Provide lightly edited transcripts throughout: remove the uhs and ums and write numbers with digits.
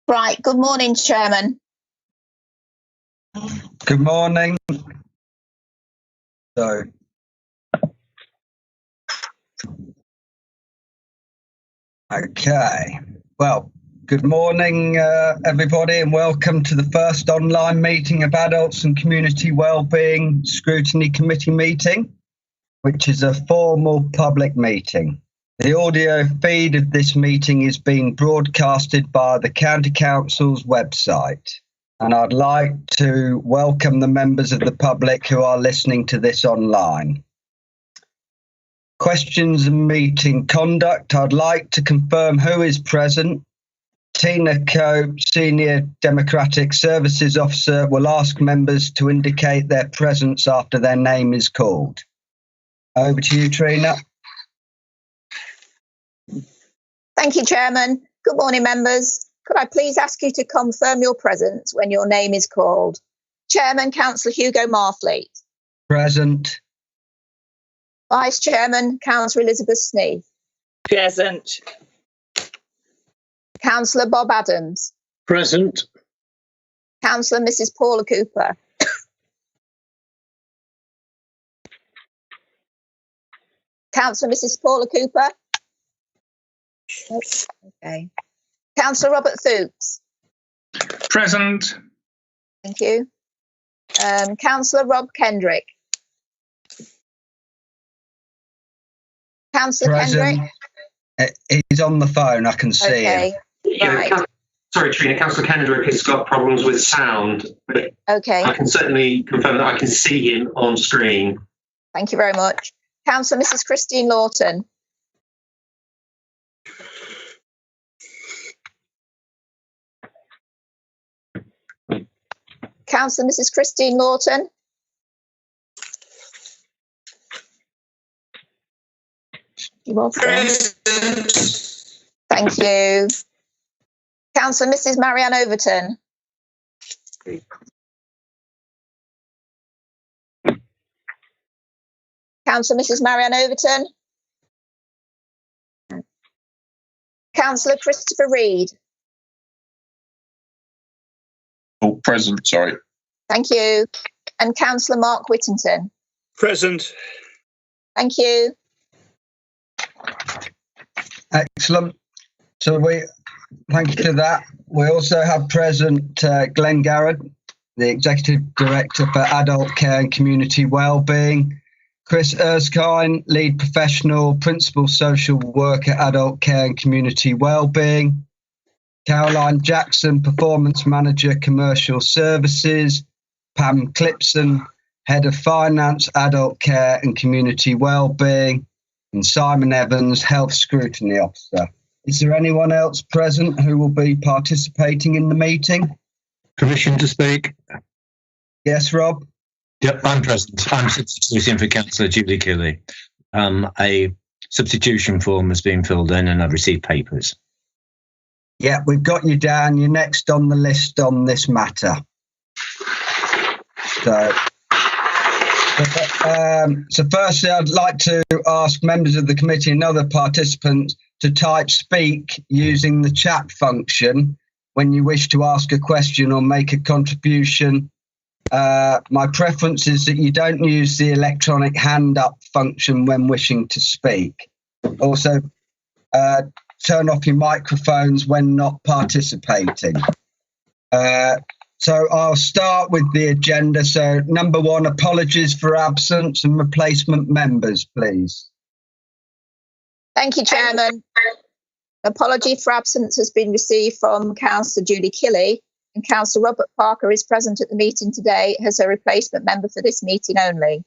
Right, good morning, Chairman. Good morning. Okay. Well, good morning, everybody, and welcome to the first online meeting of Adults and Community Wellbeing Scrutiny Committee meeting, which is a formal public meeting. The audio feed of this meeting is being broadcasted by the County Council's website. And I'd like to welcome the members of the public who are listening to this online. Questions and meeting conduct. I'd like to confirm who is present. Tina Cope, Senior Democratic Services Officer, will ask members to indicate their presence after their name is called. Over to you, Trina. Thank you, Chairman. Good morning, members. Could I please ask you to confirm your presence when your name is called? Chairman, Councillor Hugo Marfleet. Present. Vice Chairman, Councillor Elizabeth Sneath. Present. Councillor Bob Adams. Present. Councillor Mrs. Paula Cooper. Councillor Mrs. Paula Cooper. Okay. Councillor Robert Thooks. Present. Thank you. Councillor Rob Kendrick. Councillor Present. Kendrick. He's on the phone, I can see him. Right. Sorry, Trina, Councillor Kendrick has got problems with sound, but Okay. I can certainly confirm that I can see him on screen. Thank you very much. Councillor Mrs. Christine Lawton. Councillor Mrs. Christine Lawton. Thank you. Councillor Mrs. Marianne Overton. Councillor Mrs. Marianne Overton. Councillor Christopher Reid. Oh, present, sorry. Thank you. And Councillor Mark Whittington. Present. Thank you. Excellent. So thank you for that. We also have present Glenn Garrett, the Executive Director for Adult Care and Community Wellbeing, Chris Erskine, Lead Professional, Principal Social Worker, Adult Care and Community Wellbeing, Caroline Jackson, Performance Manager, Commercial Services, Pam Clipson, Head of Finance, Adult Care and Community Wellbeing, and Simon Evans, Health Scrutiny Officer. Is there anyone else present who will be participating in the meeting? Permission to speak? Yes, Rob? Yep, I'm present. I'm substituting for Councillor Julie Kelly. A substitution form has been filled in and I've received papers. Yeah, we've got you down. You're next on the list on this matter. So firstly, I'd like to ask members of the committee and other participants to type speak using the chat function when you wish to ask a question or make a contribution. My preference is that you don't use the electronic hand up function when wishing to speak. Also, turn off your microphones when not participating. So I'll start with the agenda. So number one, apologies for absence and replacement members, please. Thank you, Chairman. Apology for absence has been received from Councillor Julie Kelly, and Councillor Robert Parker is present at the meeting today as a replacement member for this meeting only.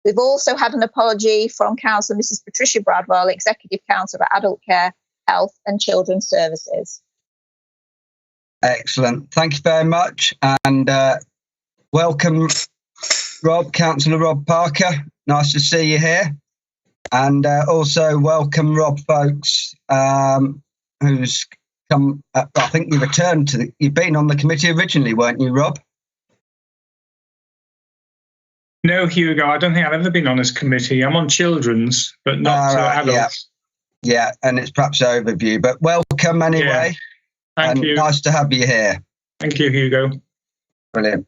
We've also had an apology from Councillor Mrs. Patricia Bradwell, Executive Councillor for Adult Care, Health and Children's Services. Excellent. Thank you very much. And welcome, Rob, Councillor Rob Parker. Nice to see you here. And also welcome Rob Folks, who's come, I think you returned to you've been on the committee originally, weren't you, Rob? No, Hugo, I don't think I've ever been on this committee. I'm on children's, but not adults. Yeah, and it's perhaps overview, but welcome anyway. Thank you. Nice to have you here. Thank you, Hugo. Brilliant.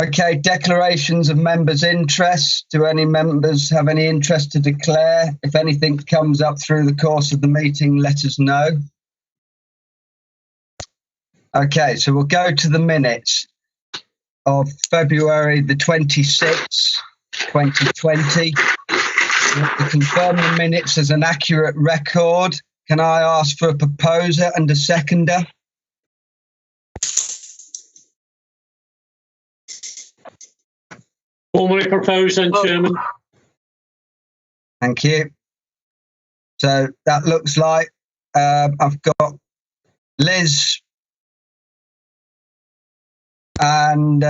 Okay, declarations of members' interest. Do any members have any interest to declare? If anything comes up through the course of the meeting, let us know. Okay, so we'll go to the minutes of February the 26th, 2020. To confirm the minutes as an accurate record, can I ask for a proposer and a seconder? Formally proposed, then, Chairman. Thank you. So that looks like I've got Liz and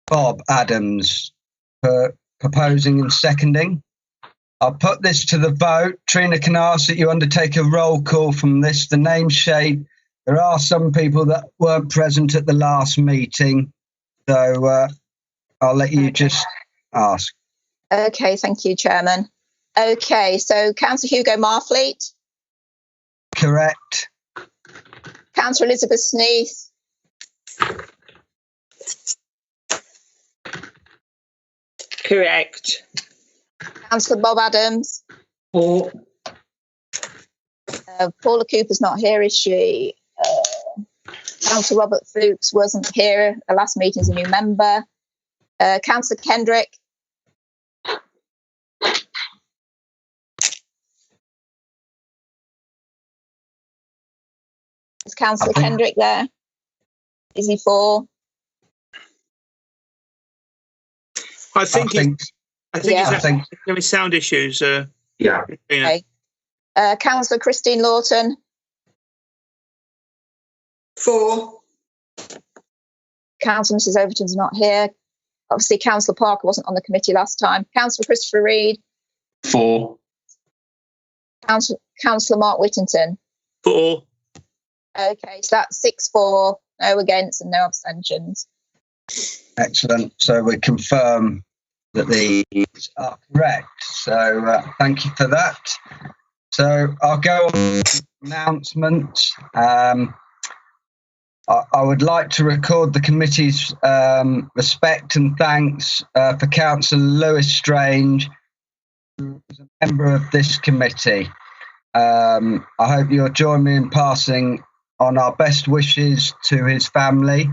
Bob Adams for proposing and seconding. I'll put this to the vote. Trina, can I ask that you undertake a roll call from this? The name shade. There are some people that weren't present at the last meeting, so I'll let you just ask. Okay, thank you, Chairman. Okay, so Councillor Hugo Marfleet, Correct. Councillor Elizabeth Sneath, Correct. Councillor Bob Adams. For. Paula Cooper's not here, is she? Councillor Robert Fuchs wasn't here. The last meeting is a new member. Councillor Kendrick. Is Councillor Kendrick there? Is he for? I think Yeah. he's having sound issues. Yeah. Okay. Councillor Christine Lawton. For. Councillor Mrs Overton's not here. Obviously, Councillor Parker wasn't on the committee last time. Councillor Christopher Reid. For. Councillor Mark Whittington. For. Okay, so that's 6-4, no against and no abstentions. Excellent. So we confirm that these are correct. So thank you for that. So I'll go on to announcements. I would like to record the committee's respect and thanks for Councillor Lewis Strange, who is a member of this committee. I hope you'll join me in passing on our best wishes to his family.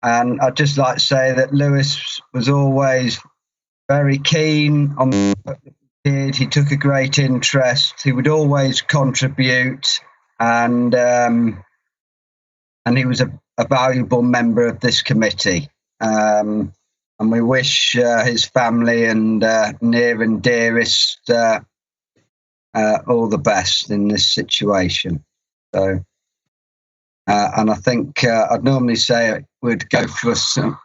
And I'd just like to say that Lewis was always very keen on what he did. He took a great interest. He would always contribute, and he was a valuable member of this committee. And we wish his family and near and dearest all the best in this situation. So. And I think I'd normally say we'd go for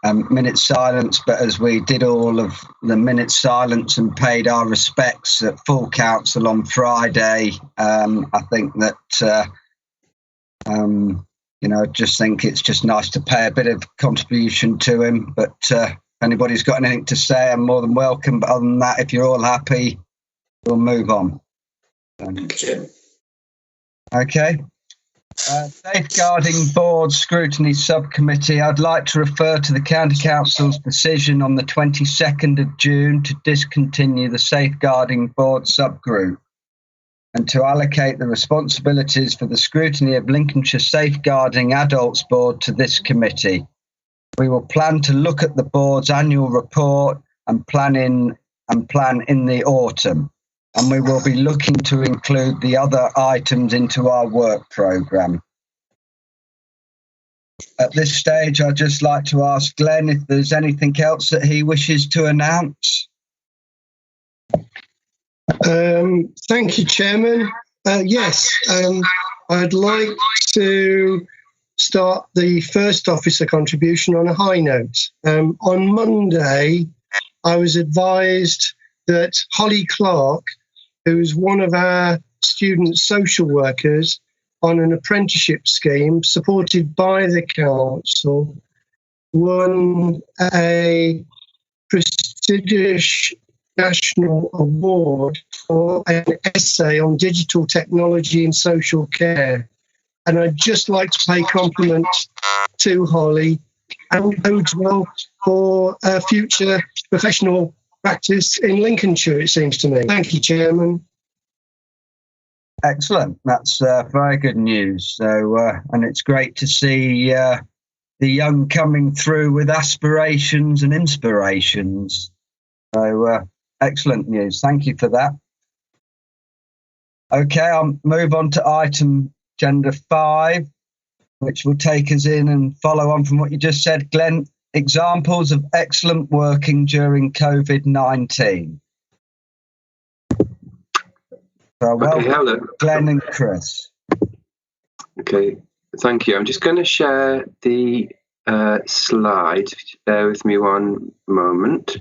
a minute silence, but as we did all of the minute silence and paid our respects at full council on Friday, I think that, I just think it's just nice to pay a bit of contribution to him. But if anybody's got anything to say, I'm more than welcome. But other than that, if you're all happy, we'll move on. Okay. Safeguarding Board Scrutiny Subcommittee, I'd like to refer to the County Council's decision on the 22nd of June to discontinue the Safeguarding Board subgroup and to allocate the responsibilities for the scrutiny of Lincolnshire Safeguarding Adults Board to this committee. We will plan to look at the board's annual report and plan in the autumn. And we will be looking to include the other items into our work programme. At this stage, I'd just like to ask Glenn if there's anything else that he wishes to announce. Thank you, Chairman. Yes, I'd like to start the first officer contribution on a high note. On Monday, I was advised that Holly Clark, who's one of our student social workers on an apprenticeship scheme supported by the council, won a prestigious National Award for an essay on digital technology in social care. And I'd just like to pay compliments to Holly and bodes well for future professional practice in Lincolnshire, it seems to me. Thank you, Chairman. Excellent. That's very good news. So, and it's great to see the young coming through with aspirations and inspirations. So, excellent news. Thank you for that. Okay, I'll move on to item agenda 5, which will take us in and follow on from what you just said, Glenn. Examples of excellent working during COVID-19. So, Hello. Glenn and Chris. Okay, thank you. I'm just going to share the slide. Bear with me one moment.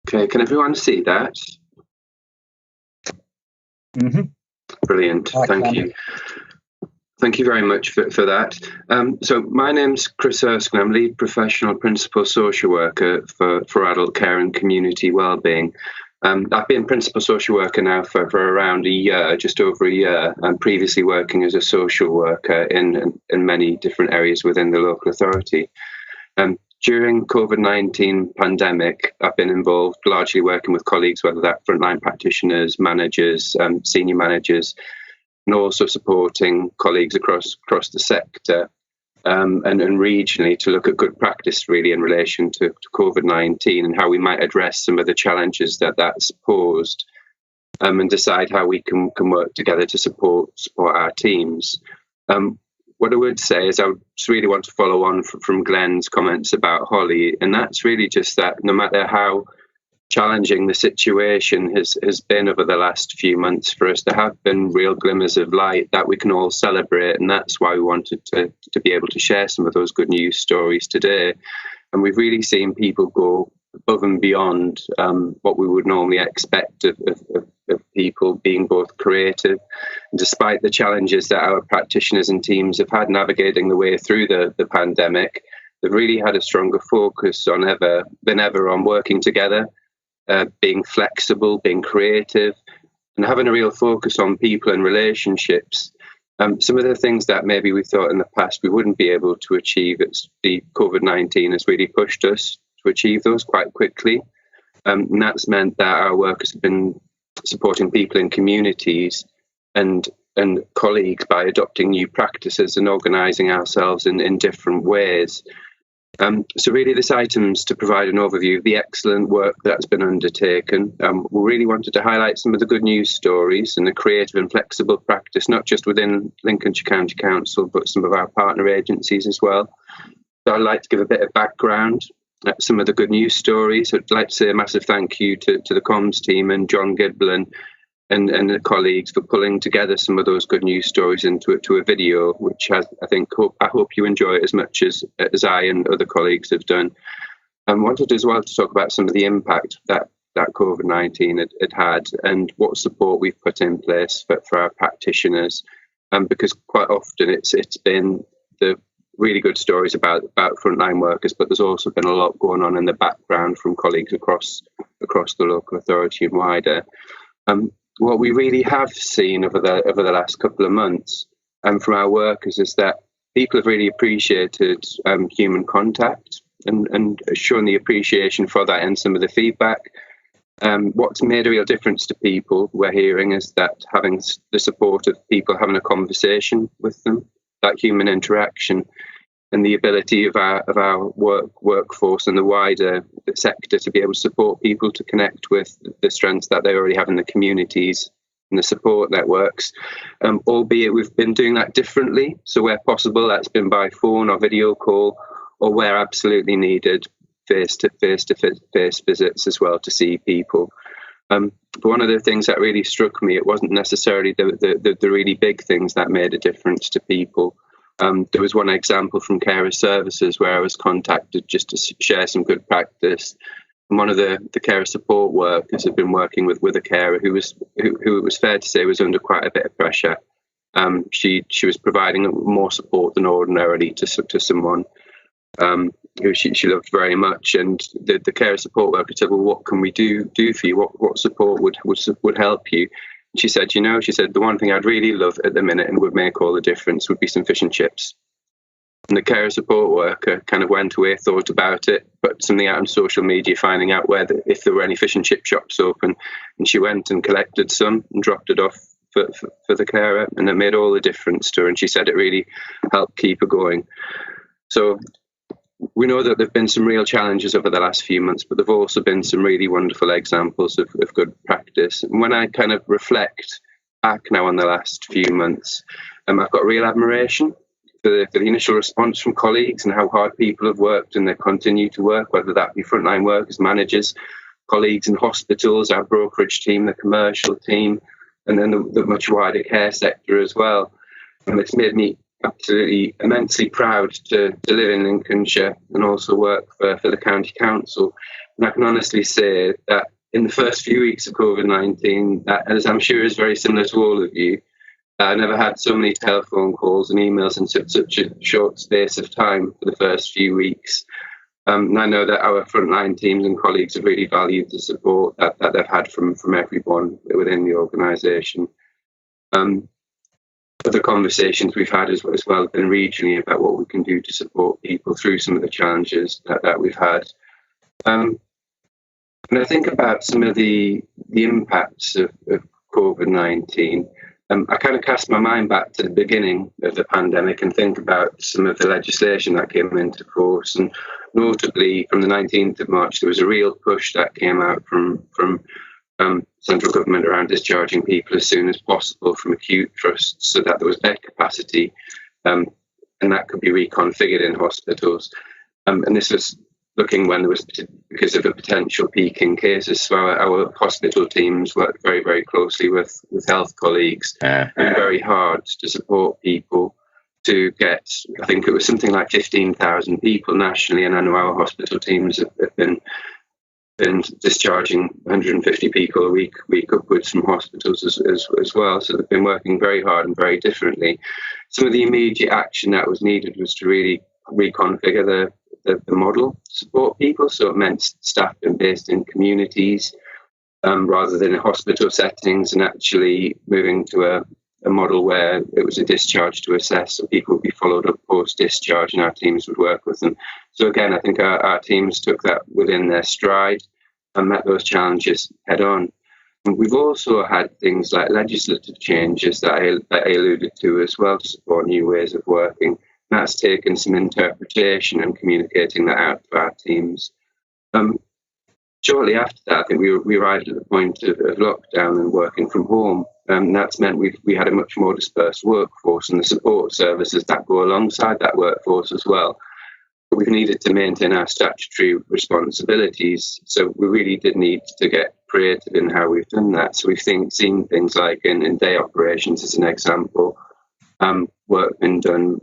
Okay, can everyone see that? Mm-hmm. Brilliant, thank you. Thank you very much for that. So my name's Chris Erskine. I'm lead professional principal social worker for adult care and community wellbeing. I've been principal social worker now for around a year, just over a year, and previously working as a social worker in many different areas within the local authority. During COVID-19 pandemic, I've been involved largely working with colleagues, whether that frontline practitioners, managers, senior managers, and also supporting colleagues across the sector and regionally to look at good practice really in relation to COVID-19 and how we might address some of the challenges that's posed and decide how we can work together to support our teams. What I would say is I just really want to follow on from Glenn's comments about Holly, and that's really just that no matter how challenging the situation has been over the last few months for us, there have been real glimmers of light that we can all celebrate, and that's why we wanted to be able to share some of those good news stories today. And we've really seen people go above and beyond what we would normally expect of people being both creative. And despite the challenges that our practitioners and teams have had navigating the way through the pandemic, they've really had a stronger focus than ever on working together, being flexible, being creative, and having a real focus on people and relationships. Some of the things that maybe we thought in the past we wouldn't be able to achieve, the COVID-19 has really pushed us to achieve those quite quickly. And that's meant that our work has been supporting people in communities and colleagues by adopting new practices and organising ourselves in different ways. So really this item's to provide an overview of the excellent work that's been undertaken. We really wanted to highlight some of the good news stories and the creative and flexible practice, not just within Lincolnshire County Council, but some of our partner agencies as well. So I'd like to give a bit of background at some of the good news stories. I'd like to say a massive thank you to the comms team and John Giblin and the colleagues for pulling together some of those good news stories into a video, which I hope you enjoy it as much as I and other colleagues have done. I wanted as well to talk about some of the impact that COVID-19 had and what support we've put in place for our practitioners, because quite often it's been the really good stories about frontline workers, but there's also been a lot going on in the background from colleagues across the local authority and wider. What we really have seen over the last couple of months from our workers is that people have really appreciated human contact and shown the appreciation for that in some of the feedback. What's made a real difference to people we're hearing is that having the support of people having a conversation with them, that human interaction, and the ability of our workforce and the wider sector to be able to support people to connect with the strengths that they already have in the communities and the support networks. Albeit we've been doing that differently. So where possible, that's been by phone or video call, or where absolutely needed, face-to-face visits as well to see people. But one of the things that really struck me, it wasn't necessarily the really big things that made a difference to people. There was one example from Carer Services where I was contacted just to share some good practice. And one of the carer support workers had been working with a carer who it was fair to say was under quite a bit of pressure. She was providing more support than ordinarily to someone who she loved very much, and the carer support worker said, "Well, what can we do for you? What support would help you?" And she said, the one thing I'd really love at the minute and would make all the difference would be some fish and chips. And the carer support worker kind of went away, thought about it, put something out on social media, finding out if there were any fish and chip shops open, and she went and collected some and dropped it off for the carer, and it made all the difference to her. And she said it really helped keep her going. So we know that there have been some real challenges over the last few months, but there have also been some really wonderful examples of good practice. And when I kind of reflect back now on the last few months, I've got real admiration for the initial response from colleagues and how hard people have worked and they continue to work, whether that be frontline workers, managers, colleagues in hospitals, our brokerage team, the commercial team, and then the much wider care sector as well. And it's made me absolutely immensely proud to live in Lincolnshire and also work for the county council. And I can honestly say that in the first few weeks of COVID-19, as I'm sure is very similar to all of you, I never had so many telephone calls and emails in such a short space of time for the first few weeks. And I know that our frontline teams and colleagues have really valued the support that they've had from everyone within the organisation. Other conversations we've had as well have been regionally about what we can do to support people through some of the challenges that we've had. And I think about some of the impacts of COVID-19. I kind of cast my mind back to the beginning of the pandemic and think about some of the legislation that came into force. And notably, from the 19th of March, there was a real push that came out from central government around discharging people as soon as possible from acute trusts so that there was bed capacity and that could be reconfigured in hospitals. And this was looking when there was, because of a potential peak in cases. So our hospital teams worked very, very closely with health colleagues and very hard to support people to get, I think it was something like 15,000 people nationally, and I know our hospital teams have been discharging 150 people a week upwards from hospitals as well. So they've been working very hard and very differently. Some of the immediate action that was needed was to really reconfigure the model to support people. So it meant staff being based in communities rather than in hospital settings, and actually moving to a model where it was a discharge to assess, so people would be followed up post-discharge and our teams would work with them. So again, I think our teams took that within their stride and met those challenges head on. And we've also had things like legislative changes that I alluded to as well to support new ways of working. And that's taken some interpretation and communicating that out to our teams. Shortly after that, I think we arrived at the point of lockdown and working from home. That's meant we had a much more dispersed workforce, and the support services that go alongside that workforce as well. But we've needed to maintain our statutory responsibilities, so we really did need to get creative in how we've done that. So we've seen things like in day operations as an example, work been done,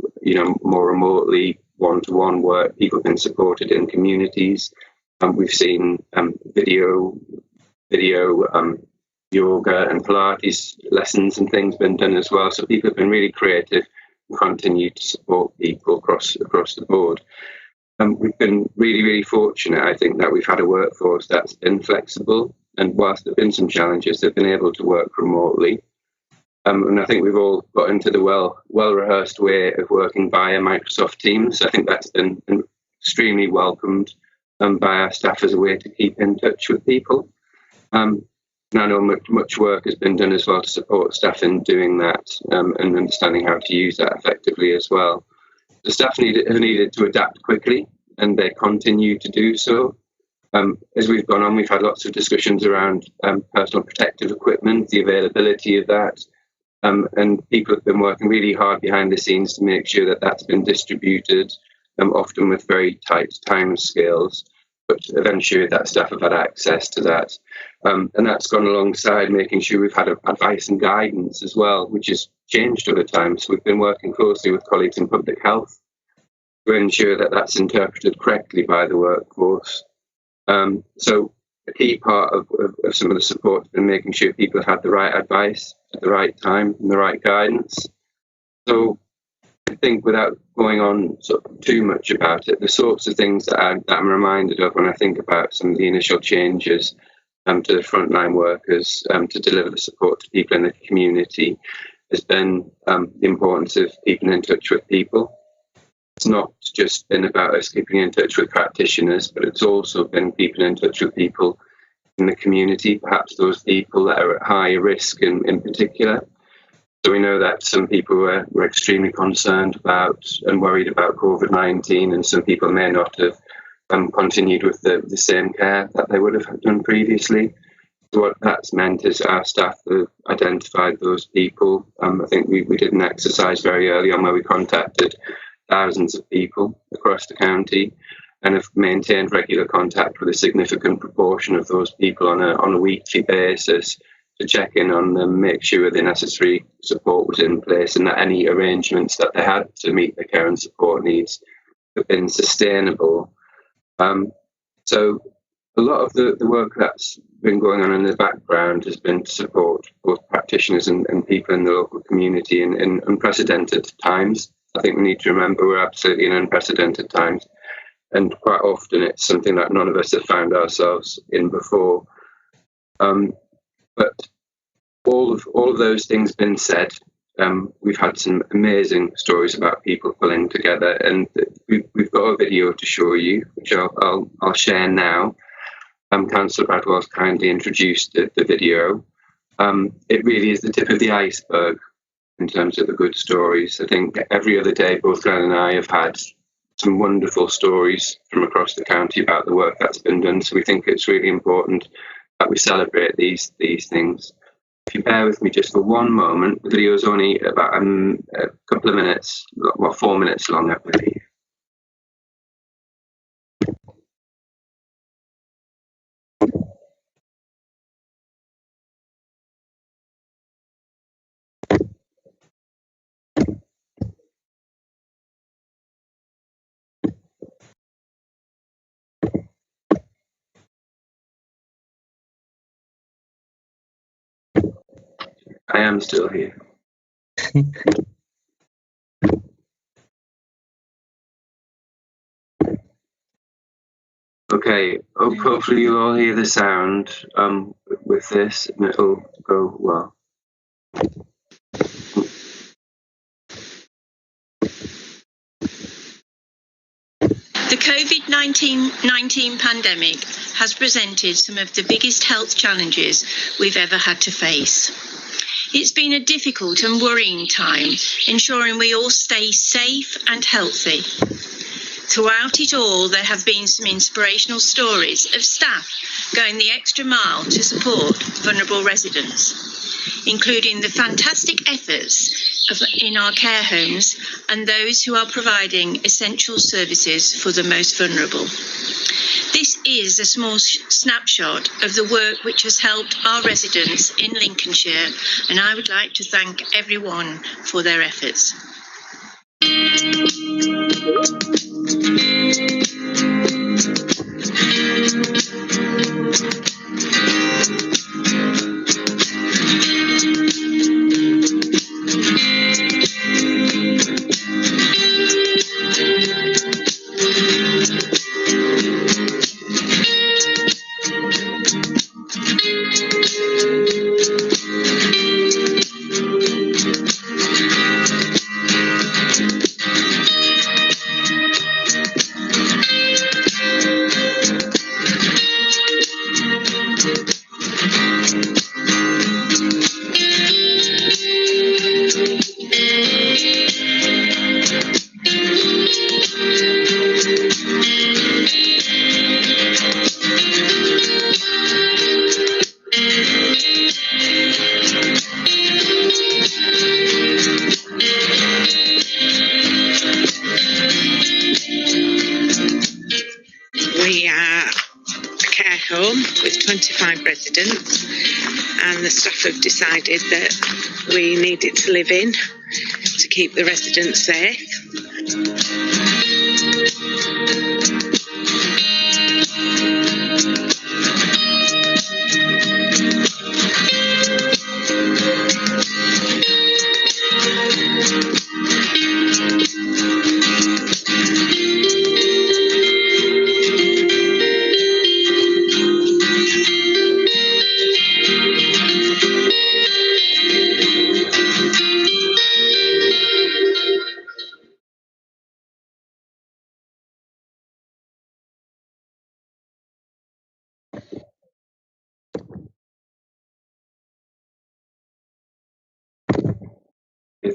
more remotely, one-to-one work. People have been supported in communities. We've seen video yoga and Pilates lessons and things been done as well. So people have been really creative and continue to support people across the board. We've been really, really fortunate, I think, that we've had a workforce that's been flexible. And whilst there have been some challenges, they've been able to work remotely. And I think we've all got into the well-rehearsed way of working via Microsoft Teams. I think that's been extremely welcomed by our staff as a way to keep in touch with people. And I know much work has been done as well to support staff in doing that and understanding how to use that effectively as well. The staff have needed to adapt quickly, and they continue to do so. As we've gone on, we've had lots of discussions around personal protective equipment, the availability of that, and people have been working really hard behind the scenes to make sure that that's been distributed, often with very tight time scales. but have ensured that staff have had access to that. And that's gone alongside making sure we've had advice and guidance as well, which has changed over time. So we've been working closely with colleagues in public health to ensure that that's interpreted correctly by the workforce. So a key part of some of the support has been making sure people had the right advice at the right time and the right guidance. So I think, without going on sort of too much about it, the sorts of things that I'm reminded of when I think about some of the initial changes to the frontline workers to deliver the support to people in the community has been the importance of keeping in touch with people. It's not just been about us keeping in touch with practitioners, but it's also been keeping in touch with people in the community, perhaps those people that are at high risk in particular. So we know that some people were extremely concerned about and worried about COVID-19, and some people may not have continued with the same care that they would have done previously. So what that's meant is our staff have identified those people. I think we did an exercise very early on where we contacted thousands of people across the county and have maintained regular contact with a significant proportion of those people on a weekly basis to check in on them, make sure the necessary support was in place and that any arrangements that they had to meet their care and support needs have been sustainable. So a lot of the work that's been going on in the background has been to support both practitioners and people in the local community in unprecedented times. I think we need to remember we're absolutely in unprecedented times, and quite often it's something that none of us have found ourselves in before. But all of those things being said, we've had some amazing stories about people pulling together, and we've got a video to show you, which I'll share now. Councillor Bradwell's kindly introduced the video. It really is the tip of the iceberg in terms of the good stories. I think every other day, both Glenn and I have had some wonderful stories from across the county about the work that's been done. So we think it's really important that we celebrate these things. If you bear with me just for one moment, the video is only about a couple of minutes, 4 minutes long, I believe. I am still here. Okay, hopefully you'll all hear the sound with this, and it'll go well. The COVID-19 pandemic has presented some of the biggest health challenges we've ever had to face. It's been a difficult and worrying time, ensuring we all stay safe and healthy. Throughout it all, there have been some inspirational stories of staff going the extra mile to support vulnerable residents, including the fantastic efforts in our care homes and those who are providing essential services for the most vulnerable. This is a small snapshot of the work which has helped our residents in Lincolnshire, and I would like to thank everyone for their efforts. care home with 25 residents, and the staff have decided that we need it to live in to keep the residents safe.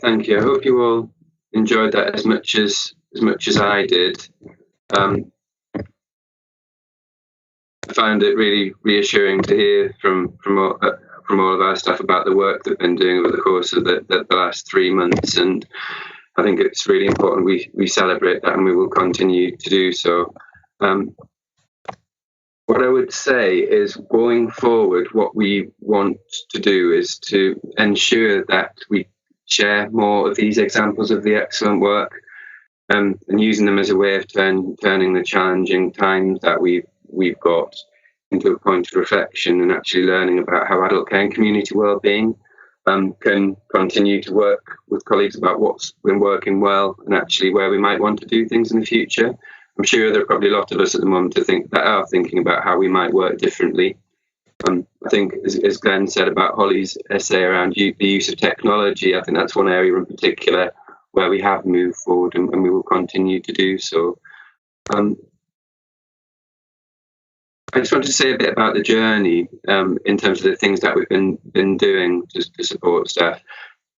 Thank you. I hope you all enjoyed that as much as I did. I found it really reassuring to hear from all of our staff about the work they've been doing over the course of the last 3 months, and I think it's really important we celebrate that, and we will continue to do so. What I would say is, going forward, what we want to do is to ensure that we share more of these examples of the excellent work, and using them as a way of turning the challenging times that we've got into a point of reflection, and actually learning about how adult care and community wellbeing can continue to work with colleagues about what's been working well, and actually where we might want to do things in the future. I'm sure there are probably a lot of us at the moment that are thinking about how we might work differently. I think, as Glenn said about Holly's essay around the use of technology, I think that's one area in particular where we have moved forward, and we will continue to do so. I just want to say a bit about the journey in terms of the things that we've been doing to support staff.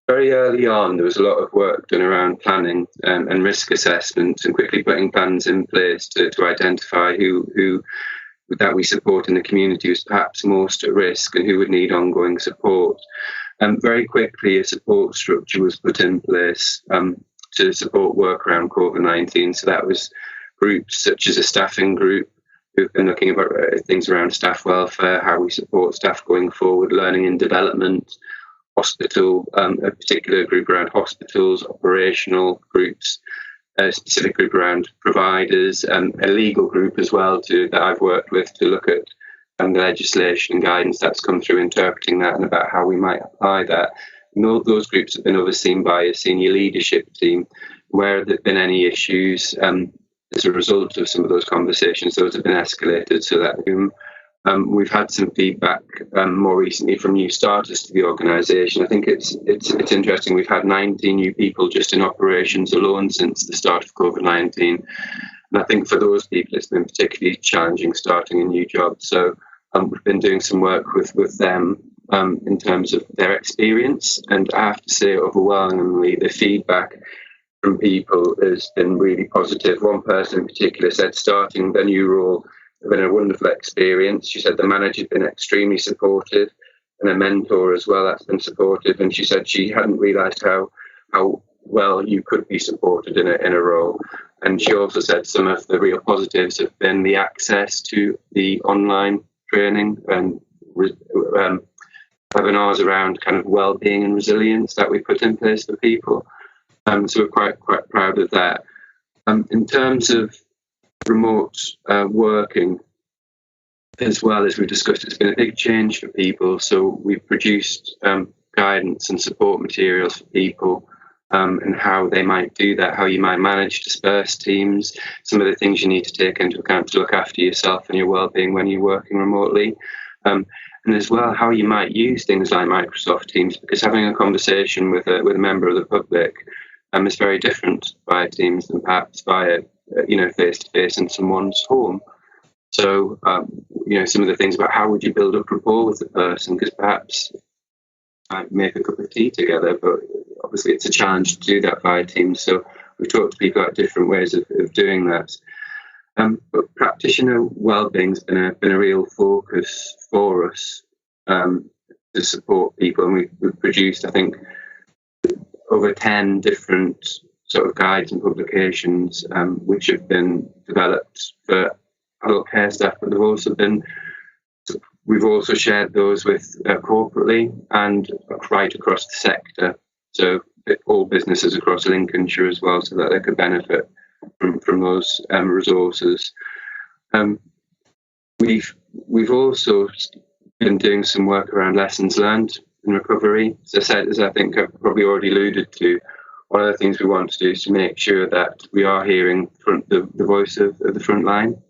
Very early on, there was a lot of work done around planning and risk assessment, and quickly putting plans in place to identify who that we support in the community was perhaps most at risk and who would need ongoing support. Very quickly, a support structure was put in place to support work around COVID-19. So that was groups such as a staffing group who've been looking at things around staff welfare, how we support staff going forward, learning and development, hospital, a particular group around hospitals, operational groups, a specific group around providers, a legal group as well that I've worked with to look at the legislation and guidance that's come through, interpreting that and about how we might apply that. And those groups have been overseen by a senior leadership team. Where there have been any issues as a result of some of those conversations, those have been escalated to that room. We've had some feedback more recently from new starters to the organisation. I think it's interesting. We've had 19 new people just in operations alone since the start of COVID-19. And I think for those people, it's been particularly challenging starting a new job. So we've been doing some work with them in terms of their experience. And I have to say, overwhelmingly, the feedback from people has been really positive. One person in particular said starting their new role has been a wonderful experience. She said the manager's been extremely supportive, and a mentor as well that's been supportive. And she said she hadn't realised how well you could be supported in a role. And she also said some of the real positives have been the access to the online training and webinars around kind of well-being and resilience that we put in place for people. So we're quite proud of that. In terms of remote working, as well as we discussed, it's been a big change for people. So we've produced guidance and support materials for people and how they might do that, how you might manage dispersed teams, some of the things you need to take into account to look after yourself and your well-being when you're working remotely. And as well, how you might use things like Microsoft Teams, because having a conversation with a member of the public is very different via Teams than perhaps via face-to-face in someone's home. So, some of the things about how would you build up rapport with the person, because perhaps make a cup of tea together, but obviously it's a challenge to do that via Teams. So we've talked to people about different ways of doing that. But practitioner wellbeing has been a real focus for us to support people, and we've produced, I think, over 10 different sort of guides and publications which have been developed for adult care staff, but we've also shared those with corporately and right across the sector. So all businesses across Lincolnshire as well, so that they could benefit from those resources. We've also been doing some work around lessons learned in recovery. As I think I've probably already alluded to, one of the things we want to do is to make sure that we are hearing the voice of the front line,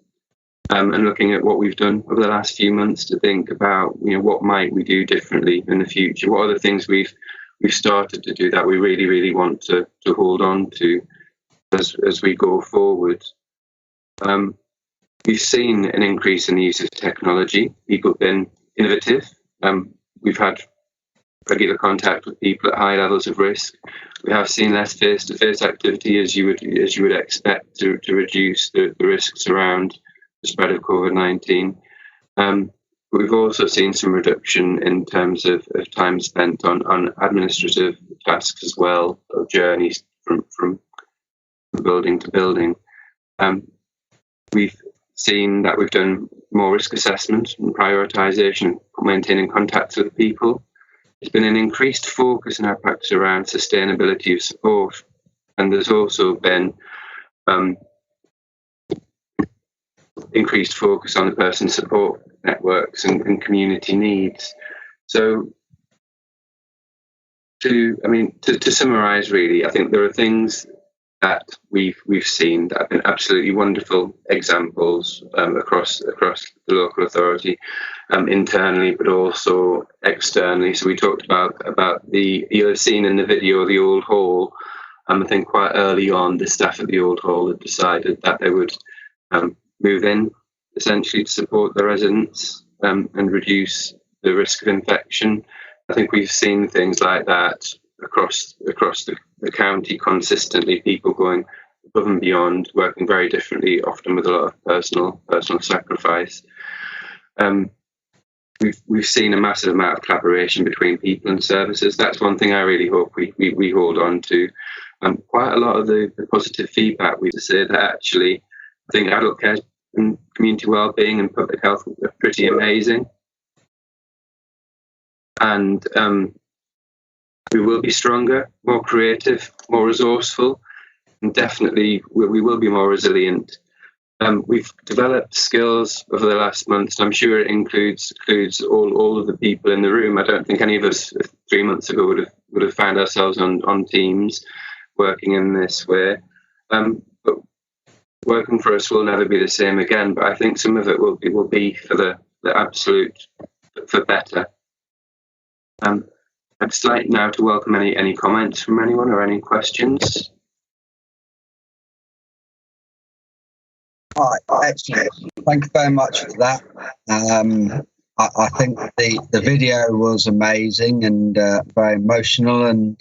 and looking at what we've done over the last few months to think about, what might we do differently in the future? What are the things we've started to do that we really, really want to hold on to as we go forward? We've seen an increase in the use of technology. People have been innovative. We've had regular contact with people at high levels of risk. We have seen less face-to-face activity, as you would expect, to reduce the risks around the spread of COVID-19. But we've also seen some reduction in terms of time spent on administrative tasks as well, or journeys from building to building. We've seen that we've done more risk assessment and prioritisation, maintaining contacts with people. There's been an increased focus in our practice around sustainability of support, and there's also been increased focus on the person support networks and community needs. So, to summarise, really, I think there are things that we've seen that have been absolutely wonderful examples across the local authority, internally, but also externally. So we talked about you'll have seen in the video the Old Hall. I think quite early on, the staff at the Old Hall had decided that they would move in essentially to support the residents and reduce the risk of infection. I think we've seen things like that across the county consistently, people going above and beyond, working very differently, often with a lot of personal sacrifice. We've seen a massive amount of collaboration between people and services. That's one thing I really hope we hold on to. Quite a lot of the positive feedback we say that actually I think adult care and community wellbeing and public health are pretty amazing. And we will be stronger, more creative, more resourceful, and definitely we will be more resilient. We've developed skills over the last months, and I'm sure it includes all of the people in the room. I don't think any of us 3 months ago would have found ourselves on Teams working in this way. But working for us will never be the same again. But I think some of it will be for the absolute for better. I'd just like now to welcome any comments from anyone or any questions. Excellent. Thank you very much for that. I think the video was amazing and very emotional and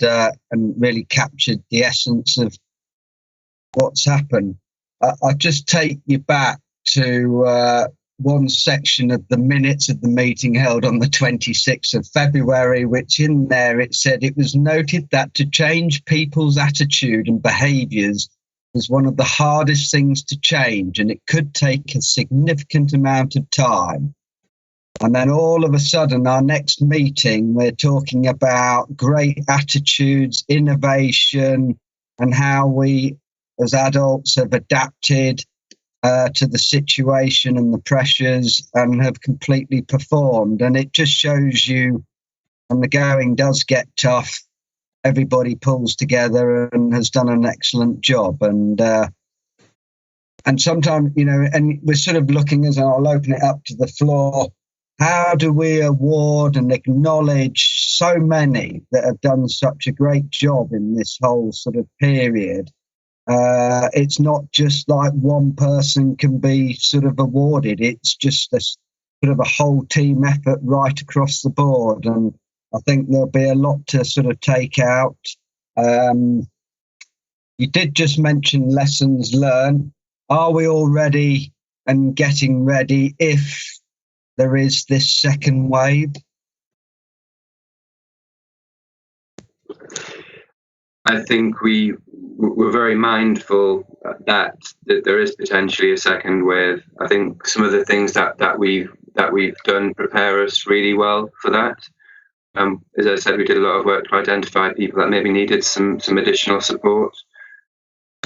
really captured the essence of what's happened. I'll just take you back to one section of the minutes of the meeting held on the 26th of February, which in there it said it was noted that to change people's attitude and behaviours was one of the hardest things to change, and it could take a significant amount of time. And then all of a sudden, our next meeting, we're talking about great attitudes, innovation, and how we as adults have adapted to the situation and the pressures and have completely performed. And it just shows you when the going does get tough, everybody pulls together and has done an excellent job. And sometimes, and we're sort of looking, as I'll open it up to the floor, how do we award and acknowledge so many that have done such a great job in this whole sort of period? It's not just like one person can be sort of awarded. It's just a sort of a whole team effort right across the board. And I think there'll be a lot to sort of take out. You did just mention lessons learned. Are we all ready and getting ready if there is this second wave? I think we're very mindful that there is potentially a second wave. I think some of the things that we've done prepare us really well for that. As I said, we did a lot of work to identify people that maybe needed some additional support.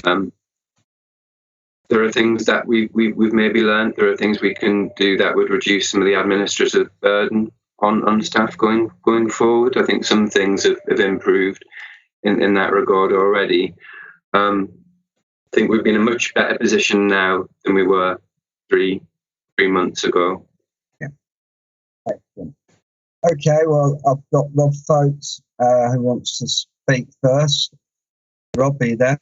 There are things that we've maybe learned. There are things we can do that would reduce some of the administrative burden on staff going forward. I think some things have improved in that regard already. I think we've been in a much better position now than we were three months ago. Yeah. Excellent. Okay, well, I've got Rob Folks who wants to speak first. Rob, are you there?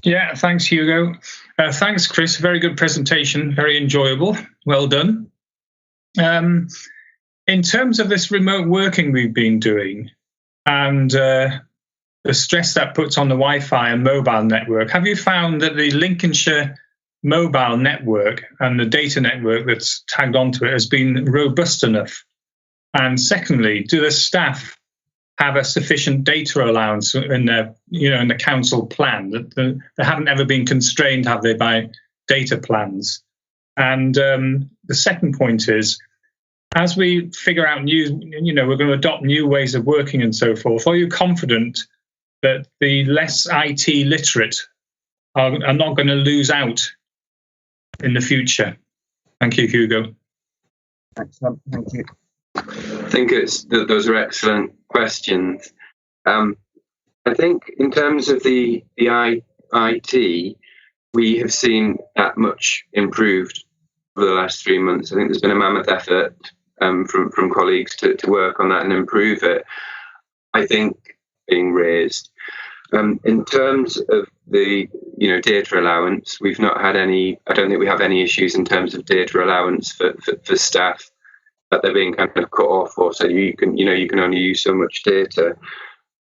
Yeah, thanks, Hugo. Thanks, Chris. Very good presentation. Very enjoyable. Well done. In terms of this remote working we've been doing and the stress that puts on the Wi-Fi and mobile network, have you found that the Lincolnshire mobile network and the data network that's tagged onto it has been robust enough? And secondly, do the staff have a sufficient data allowance in their, in the council plan? That they haven't ever been constrained, have they, by data plans? And the second point is, as we figure out we're going to adopt new ways of working and so forth, are you confident that the less IT literate are not going to lose out in the future? Thank you, Hugo. Excellent. Thank you. I think those are excellent questions. I think in terms of the IT, we have seen that much improved over the last 3 months. I think there's been a mammoth effort from colleagues to work on that and improve it. I think being raised. In terms of the data allowance, we've not had any. I don't think we have any issues in terms of data allowance for staff that they're being kind of cut off, or so you can only use so much data.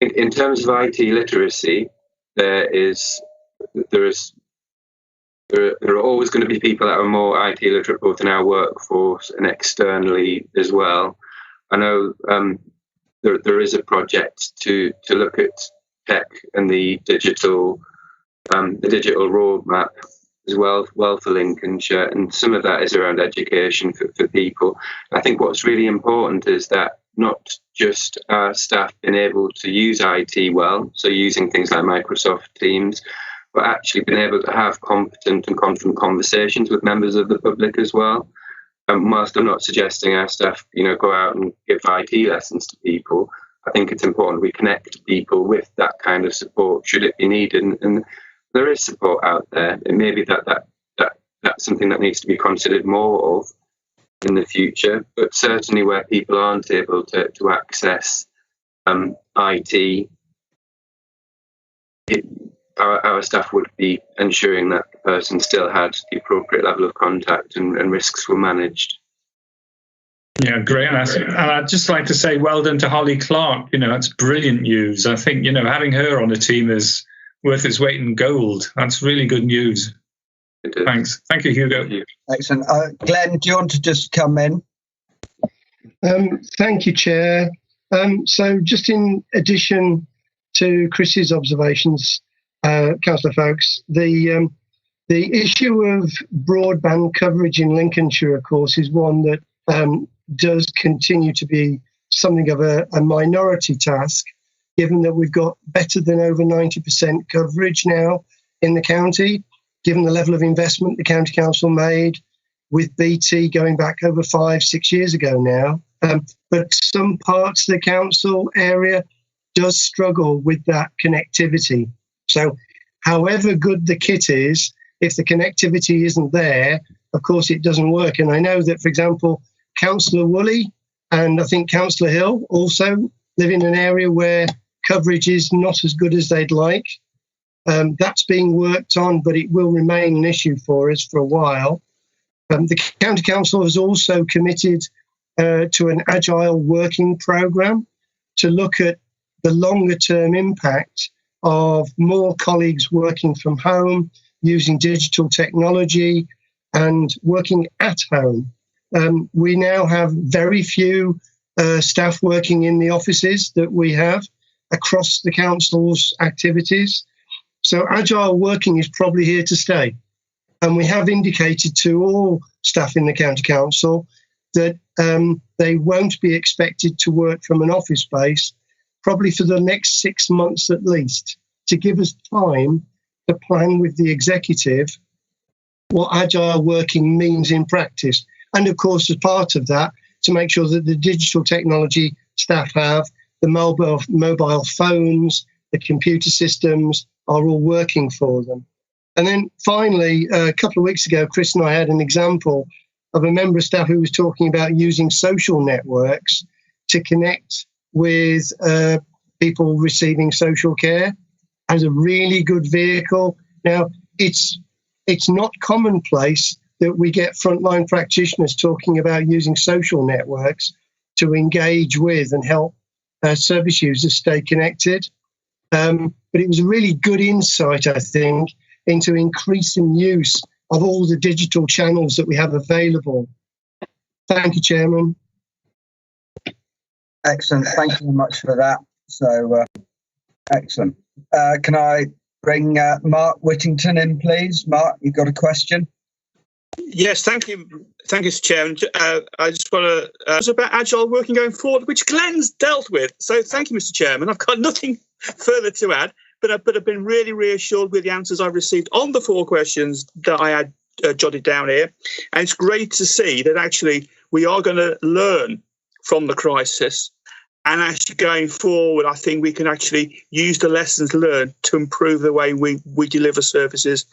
In terms of IT literacy, there are always going to be people that are more IT literate, both in our workforce and externally as well. I know there is a project to look at tech and the digital roadmap as well for Lincolnshire, and some of that is around education for people. I think what's really important is that not just our staff being able to use IT well, so using things like Microsoft Teams, but actually being able to have competent and confident conversations with members of the public as well. Whilst I'm not suggesting our staff, go out and give IT lessons to people, I think it's important we connect people with that kind of support should it be needed. And there is support out there. It may be that's something that needs to be considered more of in the future, but certainly where people aren't able to access IT, our staff would be ensuring that the person still had the appropriate level of contact and risks were managed. Yeah, great. And I'd just like to say well done to Holly Clark. That's brilliant news. I think, having her on the team is worth its weight in gold. That's really good news. Thanks. Thank you, Hugo. Thank you. Excellent. Glenn, do you want to just come in? Thank you, Chair. So just in addition to Chris's observations, Councillor Folks, the issue of broadband coverage in Lincolnshire, of course, is one that does continue to be something of a minority task, given that we've got better than over 90% coverage now in the county, given the level of investment the County Council made with BT going back over 5-6 years ago now. But some parts of the council area does struggle with that connectivity. So however good the kit is, if the connectivity isn't there, of course it doesn't work. And I know that, for example, Councillor Woolley and I think Councillor Hill also live in an area where coverage is not as good as they'd like. That's being worked on, but it will remain an issue for us for a while. The County Council has also committed to an agile working programme to look at the longer term impact of more colleagues working from home, using digital technology and working at home. We now have very few staff working in the offices that we have. across the council's activities. So agile working is probably here to stay. And we have indicated to all staff in the county council that they won't be expected to work from an office space probably for the next 6 months at least, to give us time to plan with the executive what agile working means in practice. And of course, as part of that, to make sure that the digital technology staff have, the mobile phones, the computer systems are all working for them. And then finally, a couple of weeks ago, Chris and I had an example of a member of staff who was talking about using social networks to connect with people receiving social care as a really good vehicle. Now, it's not commonplace that we get frontline practitioners talking about using social networks to engage with and help service users stay connected. But it was a really good insight, I think, into increasing use of all the digital channels that we have available. Thank you, Chairman. Excellent. Thank you very much for that. So, excellent. Can I bring Mark Whittington in, please? Mark, you've got a question? Yes, thank you. Thank you, Mr. Chairman. I just want to it's about agile working going forward, which Glenn's dealt with. So thank you, Mr. Chairman. I've got nothing further to add, but I've been really reassured with the answers I've received on the 4 questions that I had jotted down here. And it's great to see that actually we are going to learn from the crisis. And actually going forward, I think we can actually use the lessons learned to improve the way we deliver services,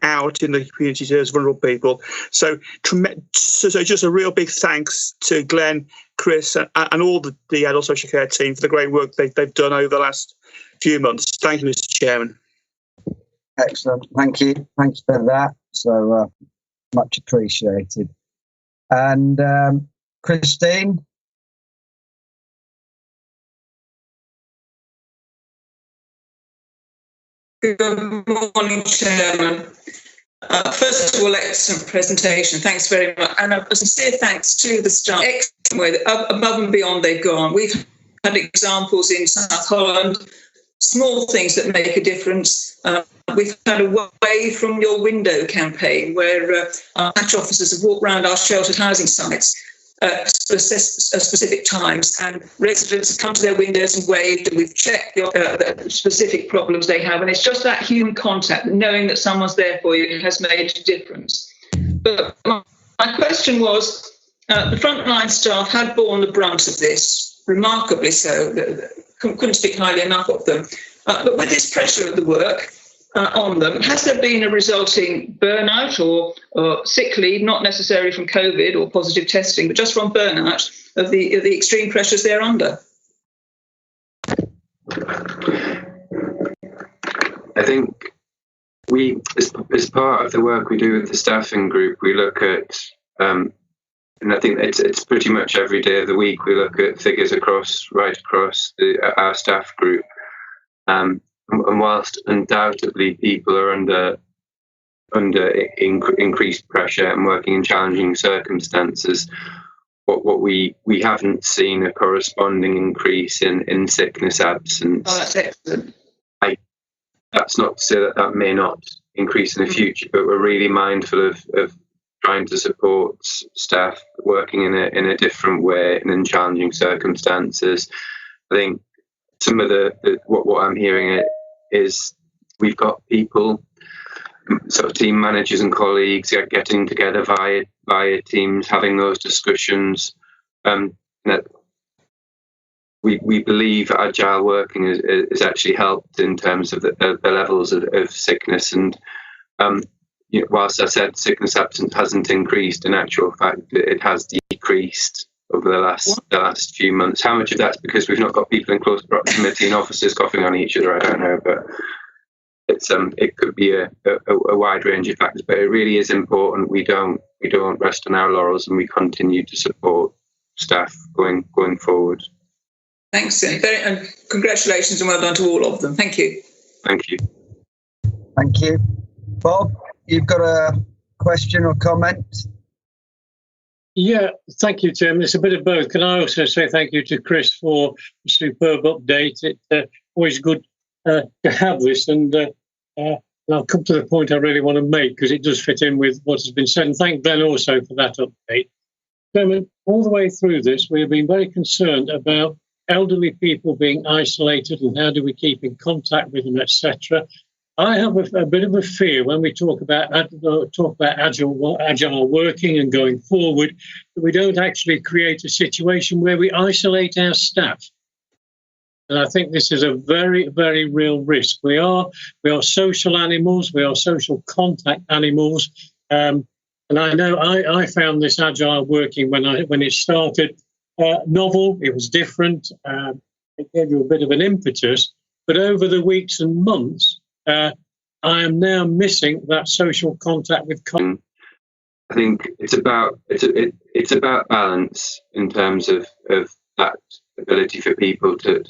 out in the community to those vulnerable people. So just a real big thanks to Glenn, Chris, and all the adult social care team for the great work they've done over the last few months. Thank you, Mr. Chairman. Excellent. Thank you. Thanks for that. So much appreciated. And Christine? Good morning, Chairman. First of all, excellent presentation. Thanks very much. And a sincere thanks to the staff. Excellent way, above and beyond they've gone. We've had examples in South Holland, small things that make a difference. We've had a Away From Your Window campaign where our patch officers have walked around our sheltered housing sites at specific times, and residents have come to their windows and waved, and we've checked the specific problems they have. And it's just that human contact, knowing that someone's there for you, has made a difference. But my question was, the frontline staff had borne the brunt of this, remarkably so. Couldn't speak highly enough of them. But with this pressure of the work on them, has there been a resulting burnout or sick leave, not necessarily from COVID or positive testing, but just from burnout of the extreme pressures they're under? I think we, as part of the work we do with the staffing group, we look at, and I think it's pretty much every day of the week, we look at figures right across our staff group. And whilst undoubtedly people are under increased pressure and working in challenging circumstances, what we haven't seen a corresponding increase in sickness absence. Oh, that's excellent. That's not to say that may not increase in the future, but we're really mindful of trying to support staff working in a different way and in challenging circumstances. I think some of what I'm hearing is we've got people, sort of team managers and colleagues getting together via Teams, having those discussions. That we believe agile working is actually helped in terms of the levels of sickness. And whilst I said sickness absence hasn't increased, in actual fact it has decreased over the last few months. How much of that's because we've not got people in close proximity and officers coughing on each other, I don't know, but it could be a wide range of factors. But it really is important we don't rest on our laurels, and we continue to support staff going forward. Thanks, and congratulations and well done to all of them. Thank you. Thank you. Thank you. Bob, you've got a question or comment? Yeah, thank you, Chairman. It's a bit of both. Can I also say thank you to Chris for a superb update? It's always good to have this, and I'll come to the point I really want to make because it does fit in with what has been said. And thank Glenn also for that update. Chairman, all the way through this, we have been very concerned about elderly people being isolated and how do we keep in contact with them, etc. I have a bit of a fear when we talk about agile working and going forward that we don't actually create a situation where we isolate our staff. And I think this is a very, very real risk. We are social animals. We are social contact animals. And I know I found this agile working when it started novel. It was different. It gave you a bit of an impetus. But over the weeks and months, I am now missing that social contact with. I think it's about balance in terms of that ability for people to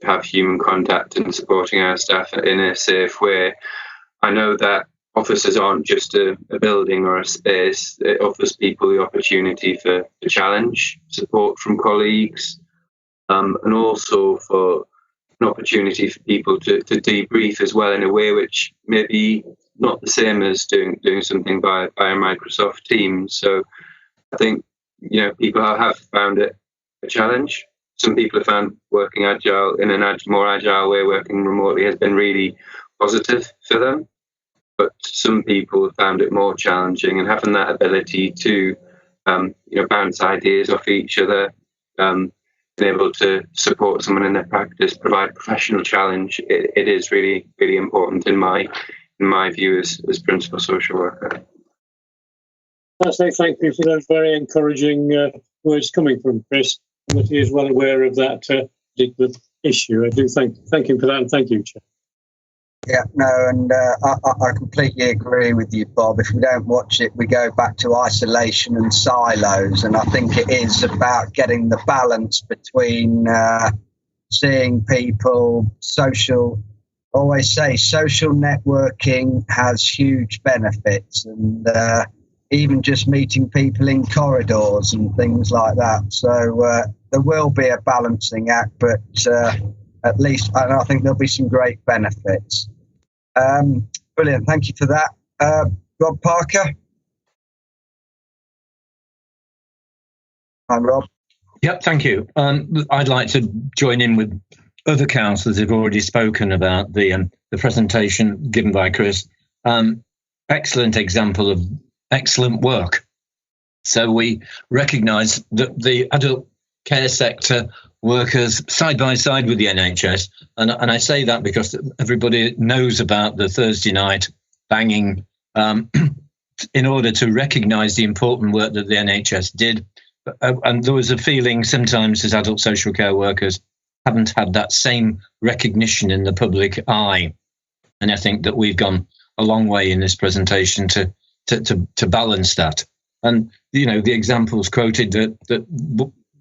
have human contact and supporting our staff in a safe way. I know that offices aren't just a building or a space. It offers people the opportunity for challenge, support from colleagues, and also for an opportunity for people to debrief as well in a way which may be not the same as doing something by a Microsoft Teams. So I think, people have found it a challenge. Some people have found working agile in a more agile way, working remotely, has been really positive for them. But some people have found it more challenging, and having that ability to bounce ideas off each other, being able to support someone in their practice, provide professional challenge, it is really, really important in my view as principal social worker. I say thank you for those very encouraging words coming from Chris, and that he is well aware of that particular issue. I do thank him for that, and thank you, Chair. Yeah, no, and I completely agree with you, Bob. If we don't watch it, we go back to isolation and silos. And I think it is about getting the balance between seeing people, always say social networking has huge benefits, and even just meeting people in corridors and things like that. So there will be a balancing act, but at least, and I think there'll be some great benefits. Brilliant, thank you for that. Rob Parker. Hi, Rob. Yep, thank you. I'd like to join in with other councillors who've already spoken about the presentation given by Chris. Excellent example of excellent work. So we recognise that the adult care sector workers side by side with the NHS, and I say that because everybody knows about the Thursday night banging in order to recognise the important work that the NHS did. And there was a feeling sometimes as adult social care workers haven't had that same recognition in the public eye. And I think that we've gone a long way in this presentation to balance that. And, the examples quoted that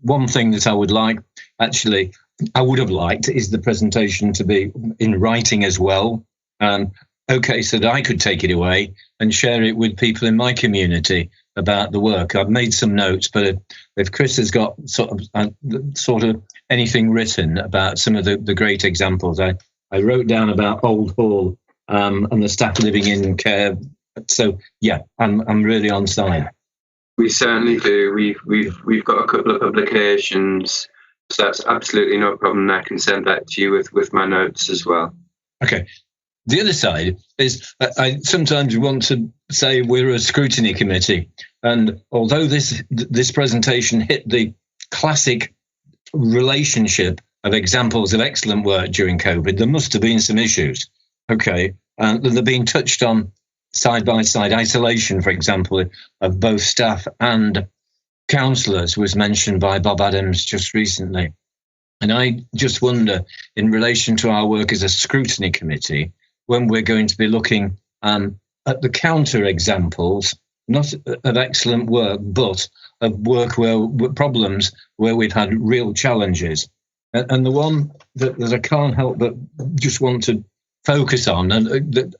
one thing that I would have liked is the presentation to be in writing as well. Okay, so that I could take it away and share it with people in my community about the work. I've made some notes, but if Chris has got sort of anything written about some of the great examples, I wrote down about Old Hall and the staff living in care. So yeah, I'm really on side. We certainly do. We've got a couple of publications, so that's absolutely no problem. I can send that to you with my notes as well. Okay. The other side is I sometimes want to say we're a scrutiny committee, and although this presentation hit the classic relationship of examples of excellent work during COVID, there must have been some issues. Okay, and they're being touched on. Side-by-side isolation, for example, of both staff and councillors was mentioned by Bob Adams just recently. And I just wonder, in relation to our work as a scrutiny committee, when we're going to be looking at the counter examples, not of excellent work, but of work problems where we've had real challenges. And the one that I can't help but just want to focus on, and that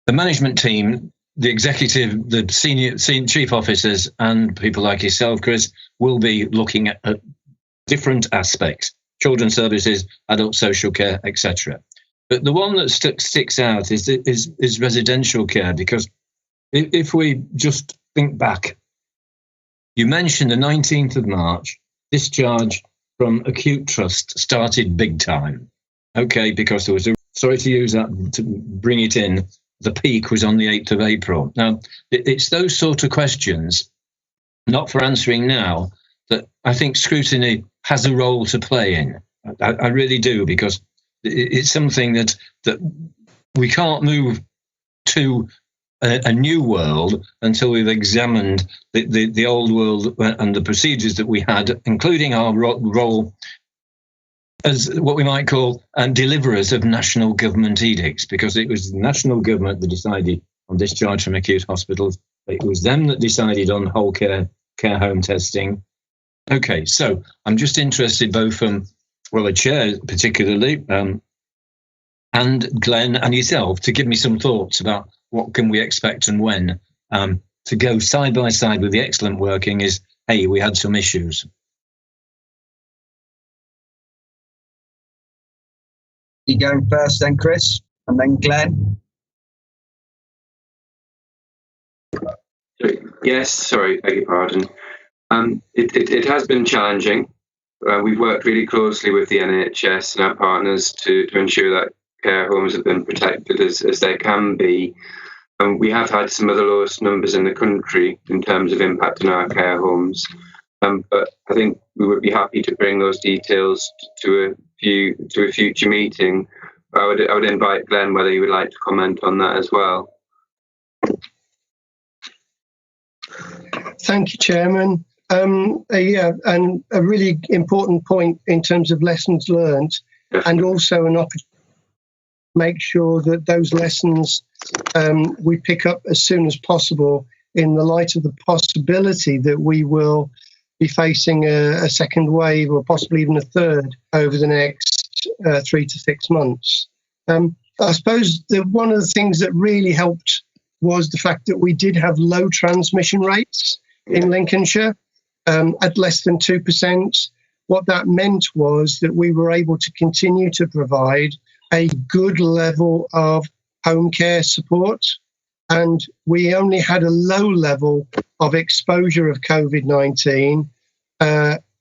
the management team the executive, the senior chief officers, and people like yourself, Chris, will be looking at different aspects: children's services, adult social care, etc. But the one that sticks out is residential care, because if we just think back, you mentioned the 19th of March, discharge from acute trust started big time. Okay, because there was sorry to use that to bring it in, the peak was on the 8th of April. Now, it's those sort of questions, not for answering now, that I think scrutiny has a role to play in. I really do, because it's something that we can't move to a new world until we've examined the old world and the procedures that we had, including our role as what we might call deliverers of national government edicts, because it was the national government that decided on discharge from acute hospitals. It was them that decided on whole care home testing. Okay, so I'm just interested both from, well, the chair particularly, and Glenn and yourself, to give me some thoughts about what can we expect and when, to go side by side with the excellent working is, hey, we had some issues. You going first then, Chris, and then Glenn? Yes, sorry, beg your pardon. It has been challenging. We've worked really closely with the NHS and our partners to ensure that care homes have been protected as they can be. We have had some of the lowest numbers in the country in terms of impact on our care homes. But I think we would be happy to bring those details to a future meeting. I would invite Glenn whether he would like to comment on that as well. Thank you, Chairman. Yeah, and a really important point in terms of lessons learned, and also an opportunity to make sure that those lessons we pick up as soon as possible in the light of the possibility that we will be facing a second wave, or possibly even a third, over the next 3 to 6 months. I suppose one of the things that really helped was the fact that we did have low transmission rates in Lincolnshire, at less than 2%. What that meant was that we were able to continue to provide a good level of home care support, and we only had a low level of exposure of COVID-19,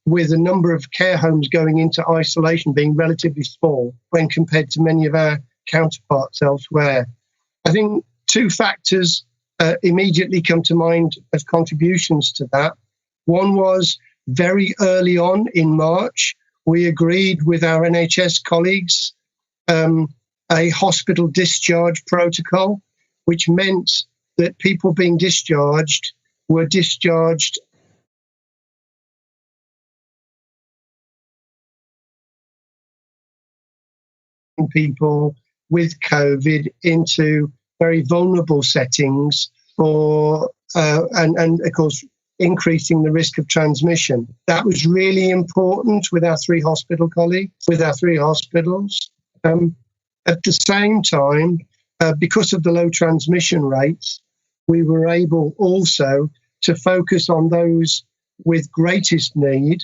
with a number of care homes going into isolation being relatively small when compared to many of our counterparts elsewhere. I think 2 factors immediately come to mind as contributions to that. One was very early on in March, we agreed with our NHS colleagues a hospital discharge protocol, which meant that people being discharged were discharged people with COVID into very vulnerable settings, and of course increasing the risk of transmission. That was really important with our 3 hospital colleagues, with our 3 hospitals. At the same time, because of the low transmission rates, we were able also to focus on those with greatest need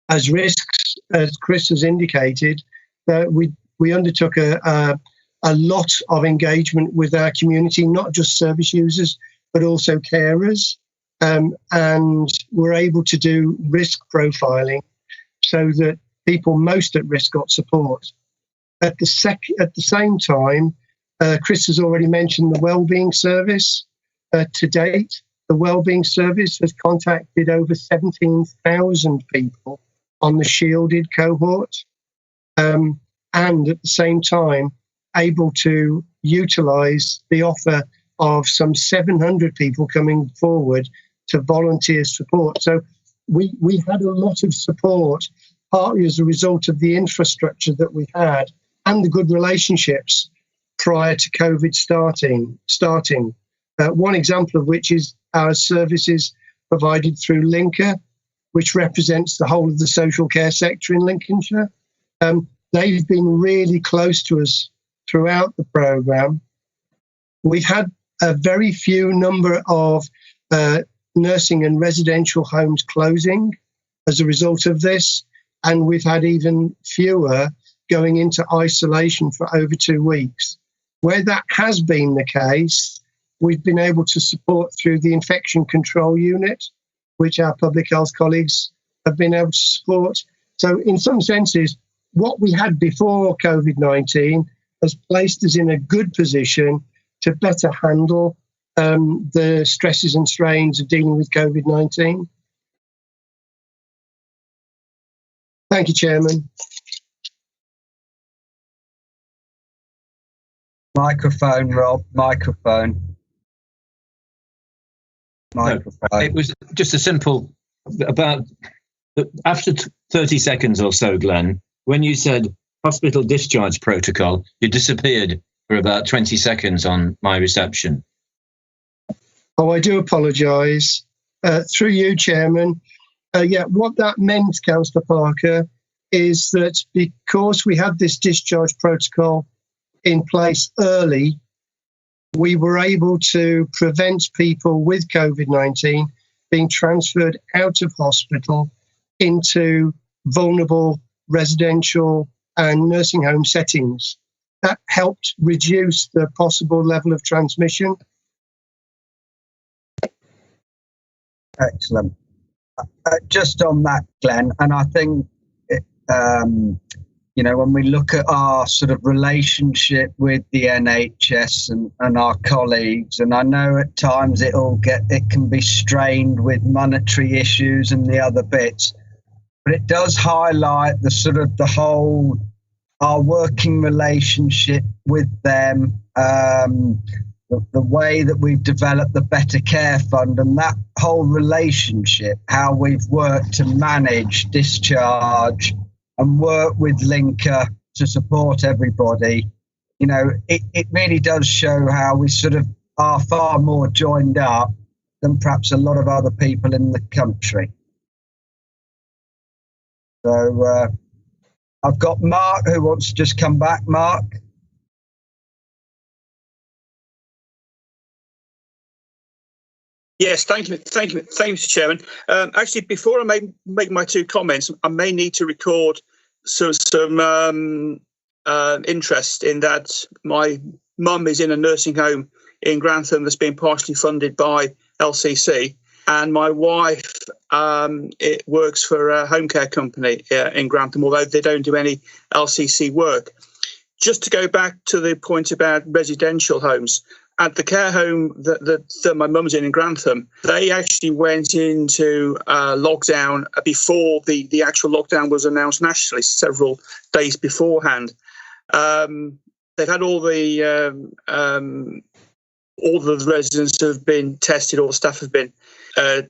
as risks, as Chris has indicated. We undertook a lot of engagement with our community, not just service users, but also carers, and we're able to do risk profiling so that people most at risk got support. At the same time, Chris has already mentioned the Wellbeing Service. To date, the Wellbeing Service has contacted over 17,000 people on the shielded cohort, and at the same time, able to utilise the offer of some 700 people coming forward to volunteer support. So we had a lot of support, partly as a result of the infrastructure that we had and the good relationships prior to COVID starting. One example of which is our services provided through Lincolnshire, which represents the whole of the social care sector in Lincolnshire. They've been really close to us throughout the programme. We've had a very few number of nursing and residential homes closing as a result of this, and we've had even fewer going into isolation for over 2 weeks. Where that has been the case, we've been able to support through the infection control unit, which our public health colleagues have been able to support. So in some senses, what we had before COVID-19 has placed us in a good position to better handle the stresses and strains of dealing with COVID-19. Thank you, Chairman. Microphone, Rob. Microphone. Microphone. No, it was just a simple, about after 30 seconds or so, Glenn, when you said hospital discharge protocol, you disappeared for about 20 seconds on my reception. Oh, I do apologise. Through you, Chairman. What that meant, Councillor Parker, is that because we had this discharge protocol in place early, we were able to prevent people with COVID-19 being transferred out of hospital into vulnerable residential and nursing home settings. That helped reduce the possible level of transmission. Excellent. Just on that, Glenn, and I think, when we look at our sort of relationship with the NHS and our colleagues, and I know at times it can be strained with monetary issues and the other bits, but it does highlight our working relationship with them, the way that we've developed the Better Care Fund, and that whole relationship, how we've worked to manage discharge and work with Lincolnshire to support everybody. It really does show how we sort of are far more joined up than perhaps a lot of other people in the country. So I've got Mark who wants to just come back. Mark. Yes, thank you, Mr. Chairman. Actually, before I make my two comments, I may need to record some interest in that my mum is in a nursing home in Grantham that's been partially funded by LCC, and my wife works for a home care company in Grantham, although they don't do any LCC work. Just to go back to the point about residential homes, at the care home that my mum's in Grantham, they actually went into lockdown before the actual lockdown was announced nationally, several days beforehand. They've had all the residents have been tested, all the staff have been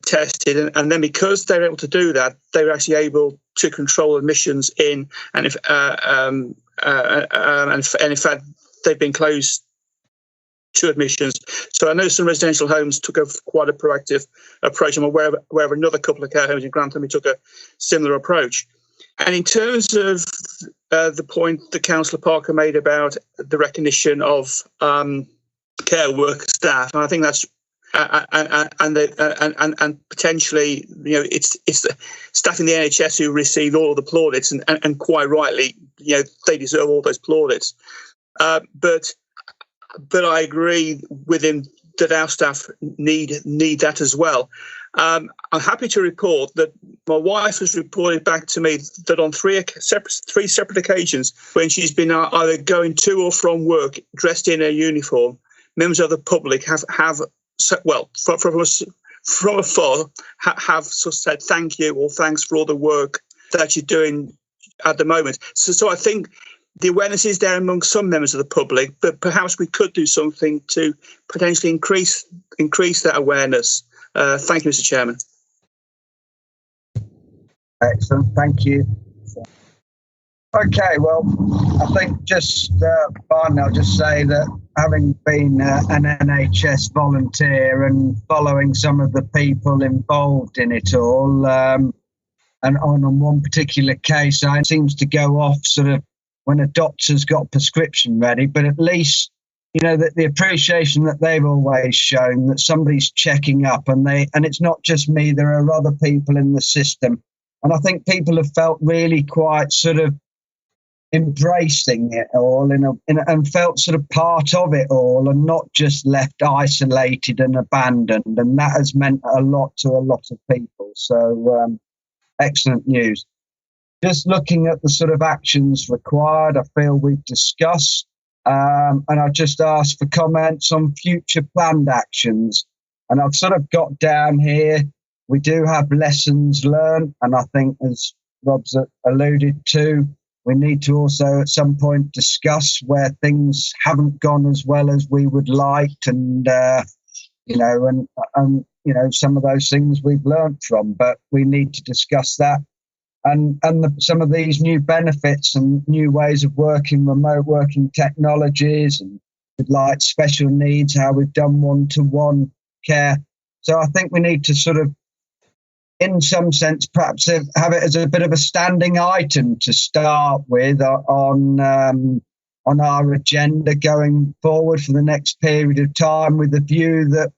tested, and then because they're able to do that, they were actually able to control admissions in, and in fact they've been closed to admissions. So I know some residential homes took quite a proactive approach. I'm aware of another couple of care homes in Grantham who took a similar approach. And in terms of the point that Councillor Parker made about the recognition of care worker staff, and I think that's and potentially, it's the staff in the NHS who receive all of the plaudits, and quite rightly, they deserve all those plaudits. But I agree with him that our staff need that as well. I'm happy to report that my wife has reported back to me that on three separate occasions, when she's been either going to or from work dressed in a uniform, members of the public have from afar have sort of said thank you or thanks for all the work that you're doing at the moment. So I think the awareness is there among some members of the public, but perhaps we could do something to potentially increase that awareness. Thank you, Mr. Chairman. Excellent, thank you. Okay, well, I think just finally, I'll just say that having been an NHS volunteer and following some of the people involved in it all, and on one particular case, it seems to go off sort of when a doctor's got prescription ready, but at least the appreciation that they've always shown, that somebody's checking up, and it's not just me, there are other people in the system. And I think people have felt really quite sort of embracing it all and felt sort of part of it all, and not just left isolated and abandoned. And that has meant a lot to a lot of people. So excellent news. Just looking at the sort of actions required, I feel we've discussed, and I've just asked for comments on future planned actions. And I've sort of got down here, we do have lessons learned, and I think, as Rob's alluded to, we need to also at some point discuss where things haven't gone as well as we would like, and some of those things we've learned from, but we need to discuss that. And some of these new benefits and new ways of working, remote working technologies, and with like special needs, how we've done one-to-one care. So I think we need to sort of, in some sense, perhaps have it as a bit of a standing item to start with on our agenda going forward for the next period of time, with the view that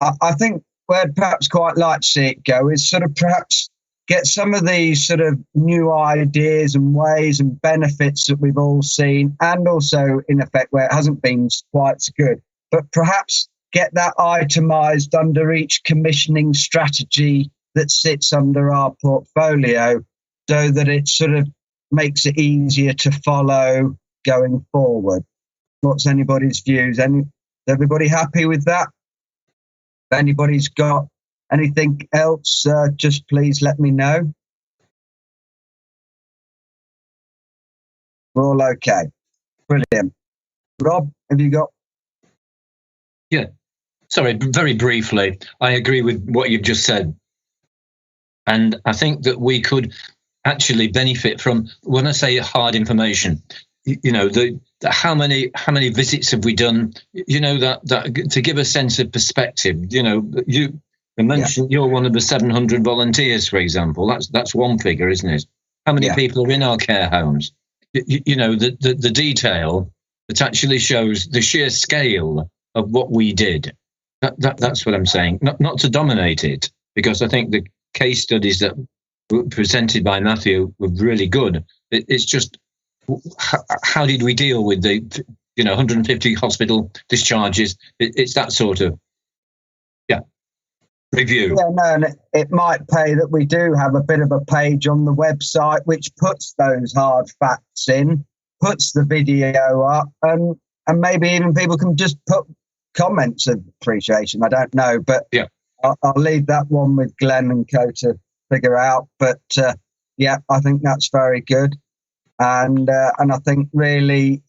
I think where I'd perhaps quite like to see it go is sort of perhaps get some of these sort of new ideas and ways and benefits that we've all seen, and also in effect where it hasn't been quite so good, but perhaps get that itemised under each commissioning strategy that sits under our portfolio, so that it sort of makes it easier to follow going forward. What's anybody's views? Is everybody happy with that? If anybody's got anything else, just please let me know. We're all okay. Brilliant. Rob, have you got? Yeah. Sorry, very briefly, I agree with what you've just said. And I think that we could actually benefit from, when I say hard information, how many visits have we done? That to give a sense of perspective. You mentioned you're one of the 700 volunteers, for example. That's one figure, isn't it? How many people are in our care homes? The detail that actually shows the sheer scale of what we did. That's what I'm saying. Not to dominate it, because I think the case studies that were presented by Matthew were really good. It's just, how did we deal with the 150 hospital discharges? It's that sort of review. Yeah, no, and it might pay that we do have a bit of a page on the website which puts those hard facts in, puts the video up, and maybe even people can just put comments of appreciation. I don't know, but yeah, I'll leave that one with Glenn and co to figure out. But I think that's very good, and I think really,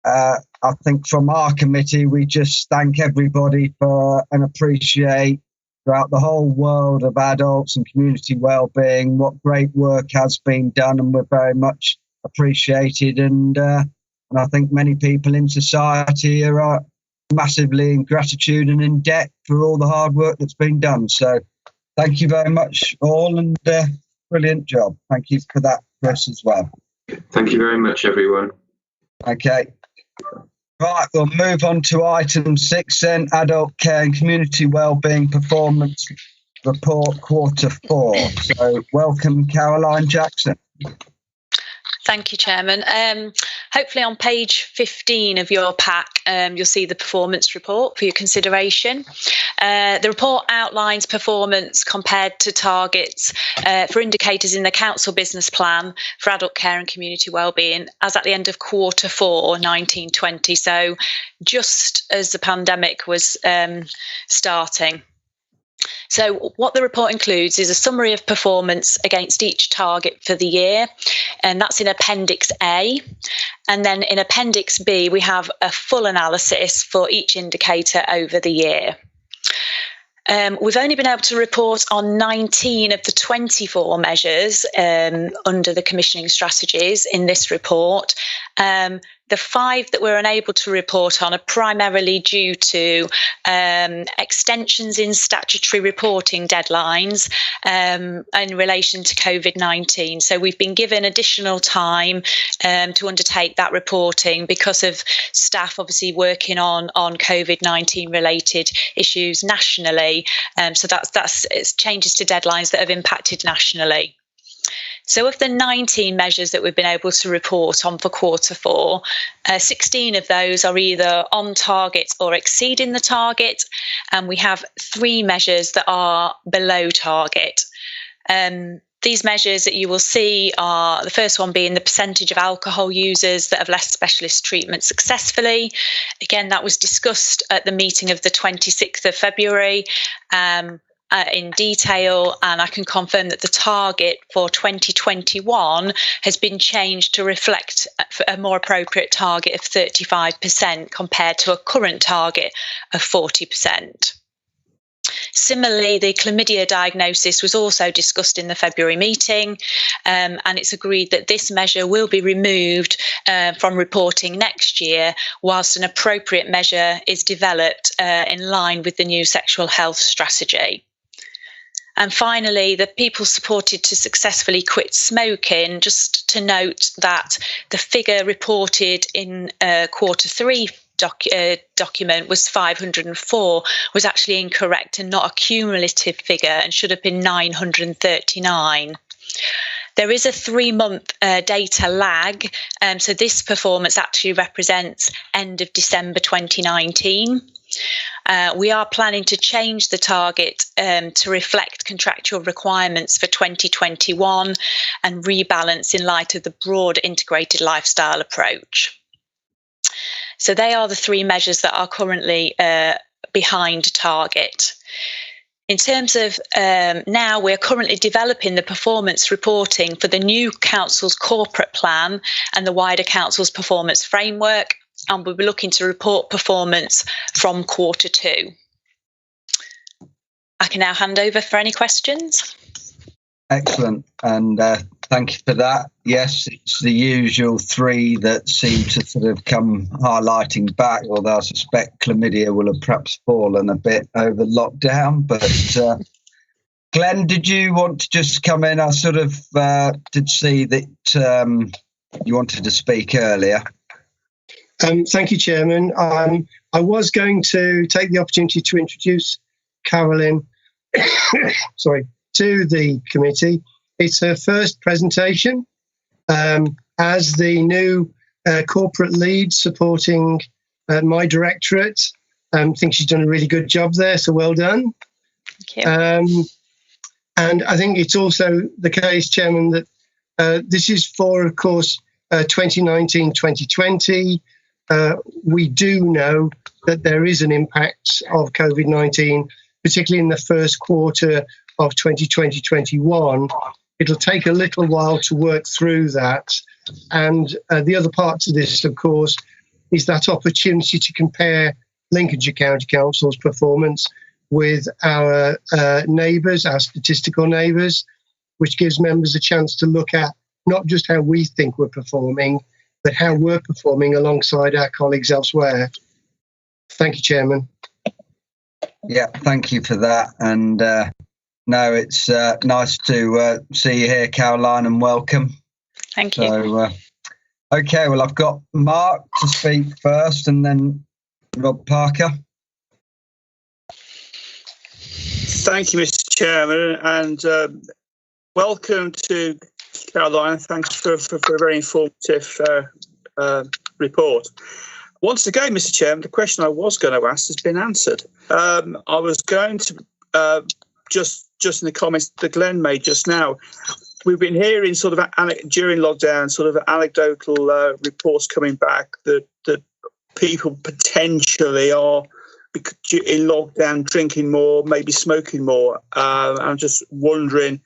I think from our committee we just thank everybody for and appreciate throughout the whole world of adults and community wellbeing what great work has been done, and we're very much appreciated. And I think many people in society are massively in gratitude and in debt for all the hard work that's been done. So thank you very much all, and brilliant job. Thank you for that, Chris, as well. Thank you very much, everyone. Okay. Right, we'll move on to item 6 then, Adult Care and Community Wellbeing Performance Report Quarter 4. So welcome, Caroline Jackson. Thank you, Chairman. Hopefully on page 15 of your pack, you'll see the performance report for your consideration. The report outlines performance compared to targets for indicators in the Council Business Plan for Adult Care and Community Wellbeing as at the end of Quarter 4, 1920. So just as the pandemic was starting. So what the report includes is a summary of performance against each target for the year, and that's in Appendix A. And then in Appendix B, we have a full analysis for each indicator over the year. We've only been able to report on 19 of the 24 measures under the commissioning strategies in this report. The 5 that we're unable to report on are primarily due to extensions in statutory reporting deadlines in relation to COVID-19. So we've been given additional time to undertake that reporting because of staff obviously working on COVID-19 related issues nationally. So that's it's changes to deadlines that have impacted nationally. So of the 19 measures that we've been able to report on for Q4, 16 of those are either on target or exceeding the target, and we have 3 measures that are below target. These measures that you will see are the first one being the percentage of alcohol users that have left specialist treatment successfully. Again, that was discussed at the meeting of the 26th of February. In detail, and I can confirm that the target for 2021 has been changed to reflect a more appropriate target of 35% compared to a current target of 40%. Similarly, the Chlamydia Diagnosis was also discussed in the February meeting, and it's agreed that this measure will be removed from reporting next year, whilst an appropriate measure is developed in line with the new sexual health strategy. And finally, the people supported to successfully quit smoking, just to note that the figure reported in Q3 document was 504, was actually incorrect and not a cumulative figure and should have been 939. There is a 3-month data lag, so this performance actually represents end of December 2019. We are planning to change the target to reflect contractual requirements for 2021 and rebalance in light of the broad integrated lifestyle approach. So they are the 3 measures that are currently behind target. In terms of now, we're currently developing the performance reporting for the new council's corporate plan and the wider council's performance framework, and we'll be looking to report performance from Q2. I can now hand over for any questions. Excellent, and thank you for that. Yes, it's the usual 3 that seem to sort of come highlighting back, although I suspect chlamydia will have perhaps fallen a bit over lockdown. But Glenn, did you want to just come in? I sort of did see that you wanted to speak earlier. Thank you, Chairman. I was going to take the opportunity to introduce Carolyn to the committee. It's her first presentation as the new corporate lead supporting my directorate. I think she's done a really good job there, so well done. Thank you. And I think it's also the case, Chairman, that this is for, of course, 2019-2020. We do know that there is an impact of COVID-19, particularly in the first quarter of 2020-21. It'll take a little while to work through that. And the other part to this, of course, is that opportunity to compare Lincolnshire County Council's performance with our neighbours, our statistical neighbours, which gives members a chance to look at not just how we think we're performing, but how we're performing alongside our colleagues elsewhere. Thank you, Chairman. Yeah, thank you for that. And no, it's nice to see you here, Caroline, and welcome. Thank you. So, okay, well, I've got Mark to speak first and then Rob Parker. Thank you, Mr. Chairman, and welcome to Caroline. Thanks for a very informative report. Once again, Mr. Chairman, the question I was going to ask has been answered. I was going to just in the comments that Glenn made just now. We've been hearing sort of during lockdown, sort of anecdotal reports coming back that people potentially are in lockdown drinking more, maybe smoking more. I'm just wondering,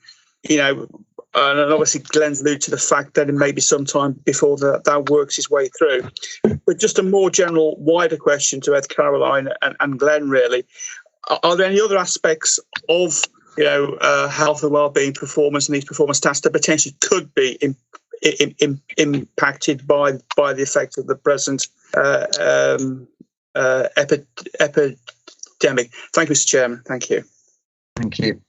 and obviously Glenn's alluded to the fact that it may be some time before that works its way through. But just a more general, wider question to both Caroline and Glenn, really. Are there any other aspects of health and wellbeing performance and these performance tasks that potentially could be impacted by the effect of the present epidemic. Thank you, Mr. Chairman. Thank you. Thank you.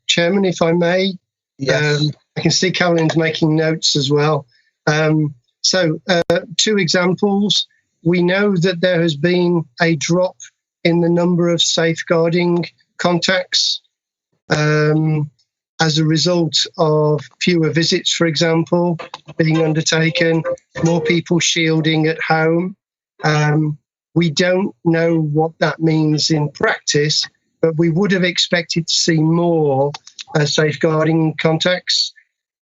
Chairman, if I may, yes. I can see Caroline's making notes as well. So 2 examples. We know that there has been a drop in the number of safeguarding contacts as a result of fewer visits, for example, being undertaken, more people shielding at home. We don't know what that means in practice, but we would have expected to see more safeguarding contacts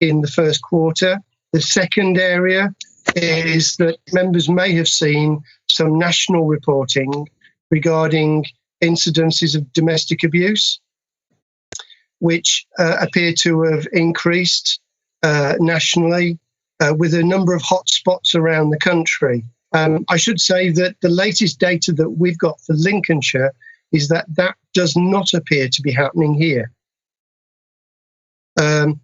in the first quarter. The second area is that members may have seen some national reporting regarding incidences of domestic abuse, which appear to have increased nationally with a number of hotspots around the country. I should say that the latest data that we've got for Lincolnshire is that does not appear to be happening here.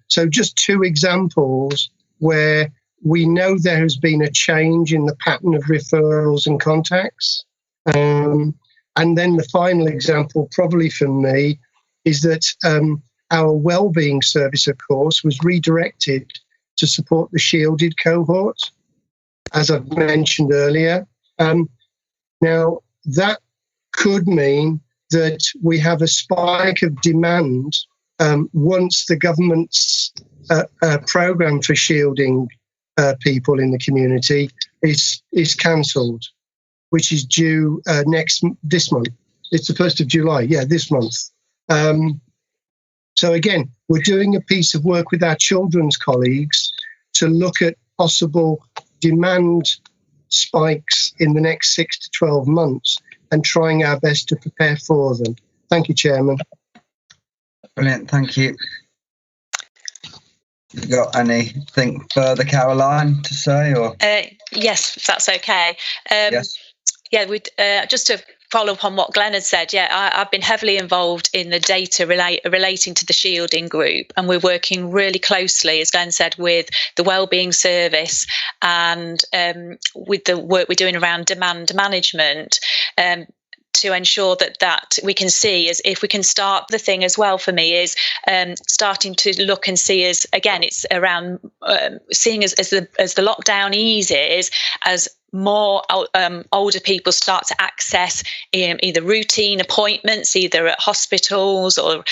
So just 2 examples where we know there has been a change in the pattern of referrals and contacts. And then the final example, probably for me, is that our wellbeing service, of course, was redirected to support the shielded cohort, as I've mentioned earlier. Now, that could mean that we have a spike of demand once the government's programme for shielding people in the community is cancelled, which is due this month. It's the 1st of July, this month. So again, we're doing a piece of work with our children's colleagues to look at possible demand spikes in the next 6 to 12 months and trying our best to prepare for them. Thank you, Chairman. Brilliant, thank you. You got anything further, Caroline, to say? Or yes, if that's okay. Yes. Yeah, just to follow up on what Glenn had said, I've been heavily involved in the data relating to the shielding group, and we're working really closely, as Glenn said, with the Wellbeing Service and with the work we're doing around demand management. To ensure that we can see, as if we can start, the thing as well for me is starting to look and see as, again, it's around seeing as the lockdown eases, as more older people start to access either routine appointments, either at hospitals, or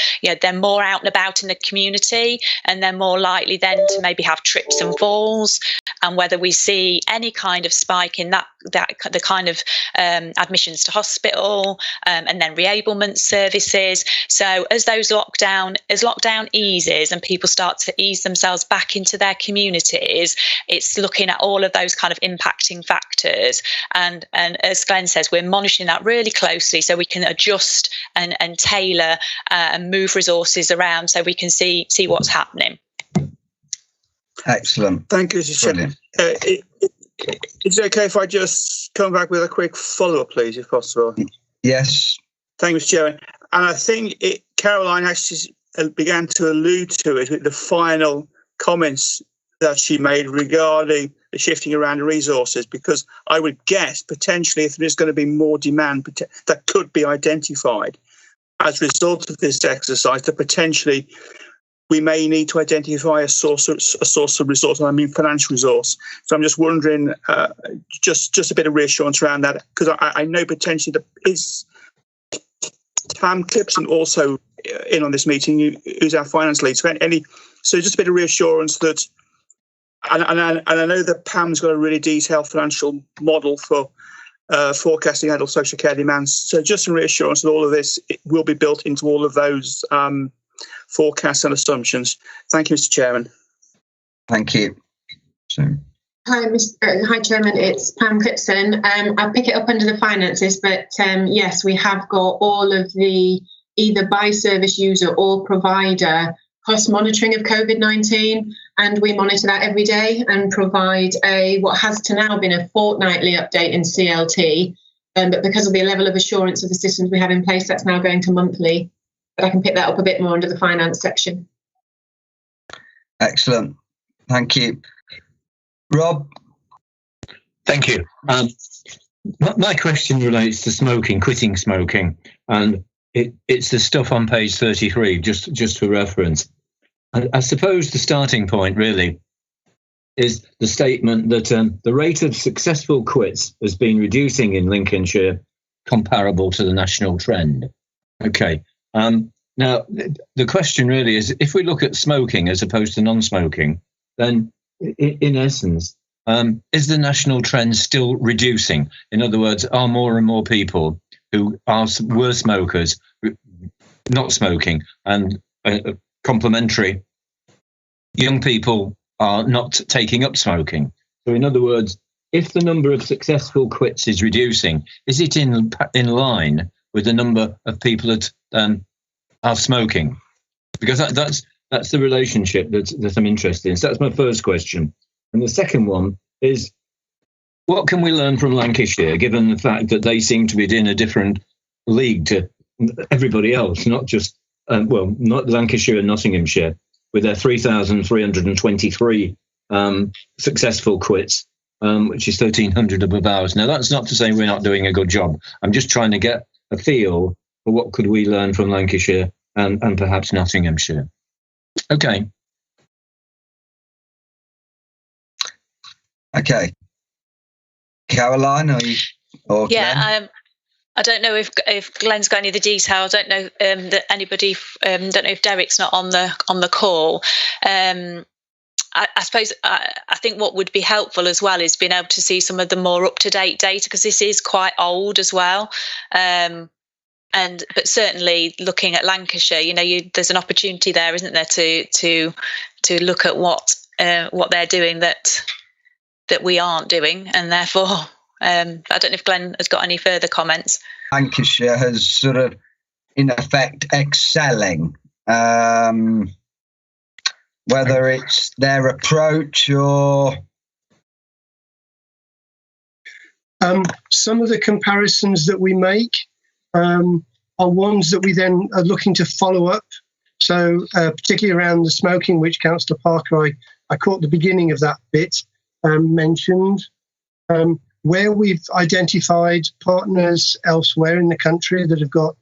they're more out and about in the community, and they're more likely then to maybe have trips and falls, and whether we see any kind of spike in the kind of admissions to hospital, and then reablement services. So as lockdown eases and people start to ease themselves back into their communities, it's looking at all of those kind of impacting factors. And as Glenn says, we're monitoring that really closely so we can adjust and tailor and move resources around so we can see what's happening. Excellent. Thank you, Mr. Chairman. Is it okay if I just come back with a quick follow-up, please, if possible? Yes. Thank you, Mr. Chairman. And I think Caroline actually began to allude to it with the final comments that she made regarding the shifting around resources, because I would guess potentially if there is going to be more demand that could be identified as a result of this exercise, that potentially we may need to identify a source of resource, and I mean financial resource. So I'm just wondering, just a bit of reassurance around that, because I know potentially there is Pam Clipson also in on this meeting, who's our finance lead. So just a bit of reassurance that. And I know that Pam's got a really detailed financial model for forecasting adult social care demands. So just some reassurance that all of this will be built into all of those forecasts and assumptions. Thank you, Mr. Chairman. Thank you. Hi, Chairman. It's Pam Clipson. I'll pick it up under the finances, but yes, we have got all of the either by service user or provider cost monitoring of COVID-19, and we monitor that every day and provide what has to now been a fortnightly update in CLT, but because of the level of assurance of the systems we have in place, that's now going to monthly. But I can pick that up a bit more under the finance section. Excellent. Thank you. Rob? Thank you. My question relates to smoking, quitting smoking, and it's the stuff on page 33, just for reference. I suppose the starting point really is the statement that the rate of successful quits has been reducing in Lincolnshire, comparable to the national trend. Okay. Now, the question really is, if we look at smoking as opposed to non-smoking, then in essence, is the national trend still reducing? In other words, are more and more people who were smokers not smoking, and complementary, young people are not taking up smoking? So in other words, if the number of successful quits is reducing, is it in line with the number of people that are smoking? Because that's the relationship that I'm interested in. So that's my first question. And the second one is, what can we learn from Lancashire, given the fact that they seem to be in a different league to everybody else, not just, not Lancashire and Nottinghamshire, with their 3,323 successful quits, which is 1,300 above ours. Now, that's not to say we're not doing a good job. I'm just trying to get a feel for what could we learn from Lancashire and perhaps Nottinghamshire. Okay. Okay. Caroline, or Glenn? Yeah, I don't know if Glenn's got any of the detail. I don't know that anybody. Don't know if Derek's not on the call. I suppose I think what would be helpful as well is being able to see some of the more up-to-date data, because this is quite old as well. But certainly looking at Lancashire, there's an opportunity there, isn't there, to look at what they're doing that we aren't doing, and therefore I don't know if Glenn has got any further comments. Lancashire has sort of, in effect, excelling, whether it's their approach or... Some of the comparisons that we make are ones that we then are looking to follow up. So particularly around the smoking, which Councillor Parker, I caught the beginning of that bit, mentioned, where we've identified partners elsewhere in the country that have got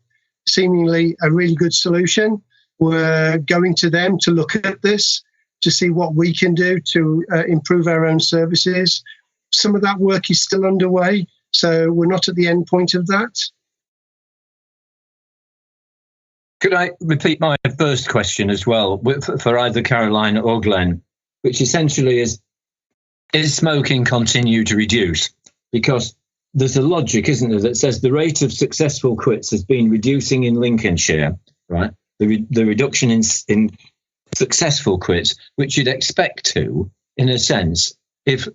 seemingly a really good solution. We're going to them to look at this, to see what we can do to improve our own services. Some of that work is still underway, so we're not at the end point of that. Could I repeat my first question as well for either Caroline or Glenn, which essentially is smoking continue to reduce? Because there's a logic, isn't there, that says the rate of successful quits has been reducing in Lincolnshire, right? The reduction in successful quits, which you'd expect to, in a sense, if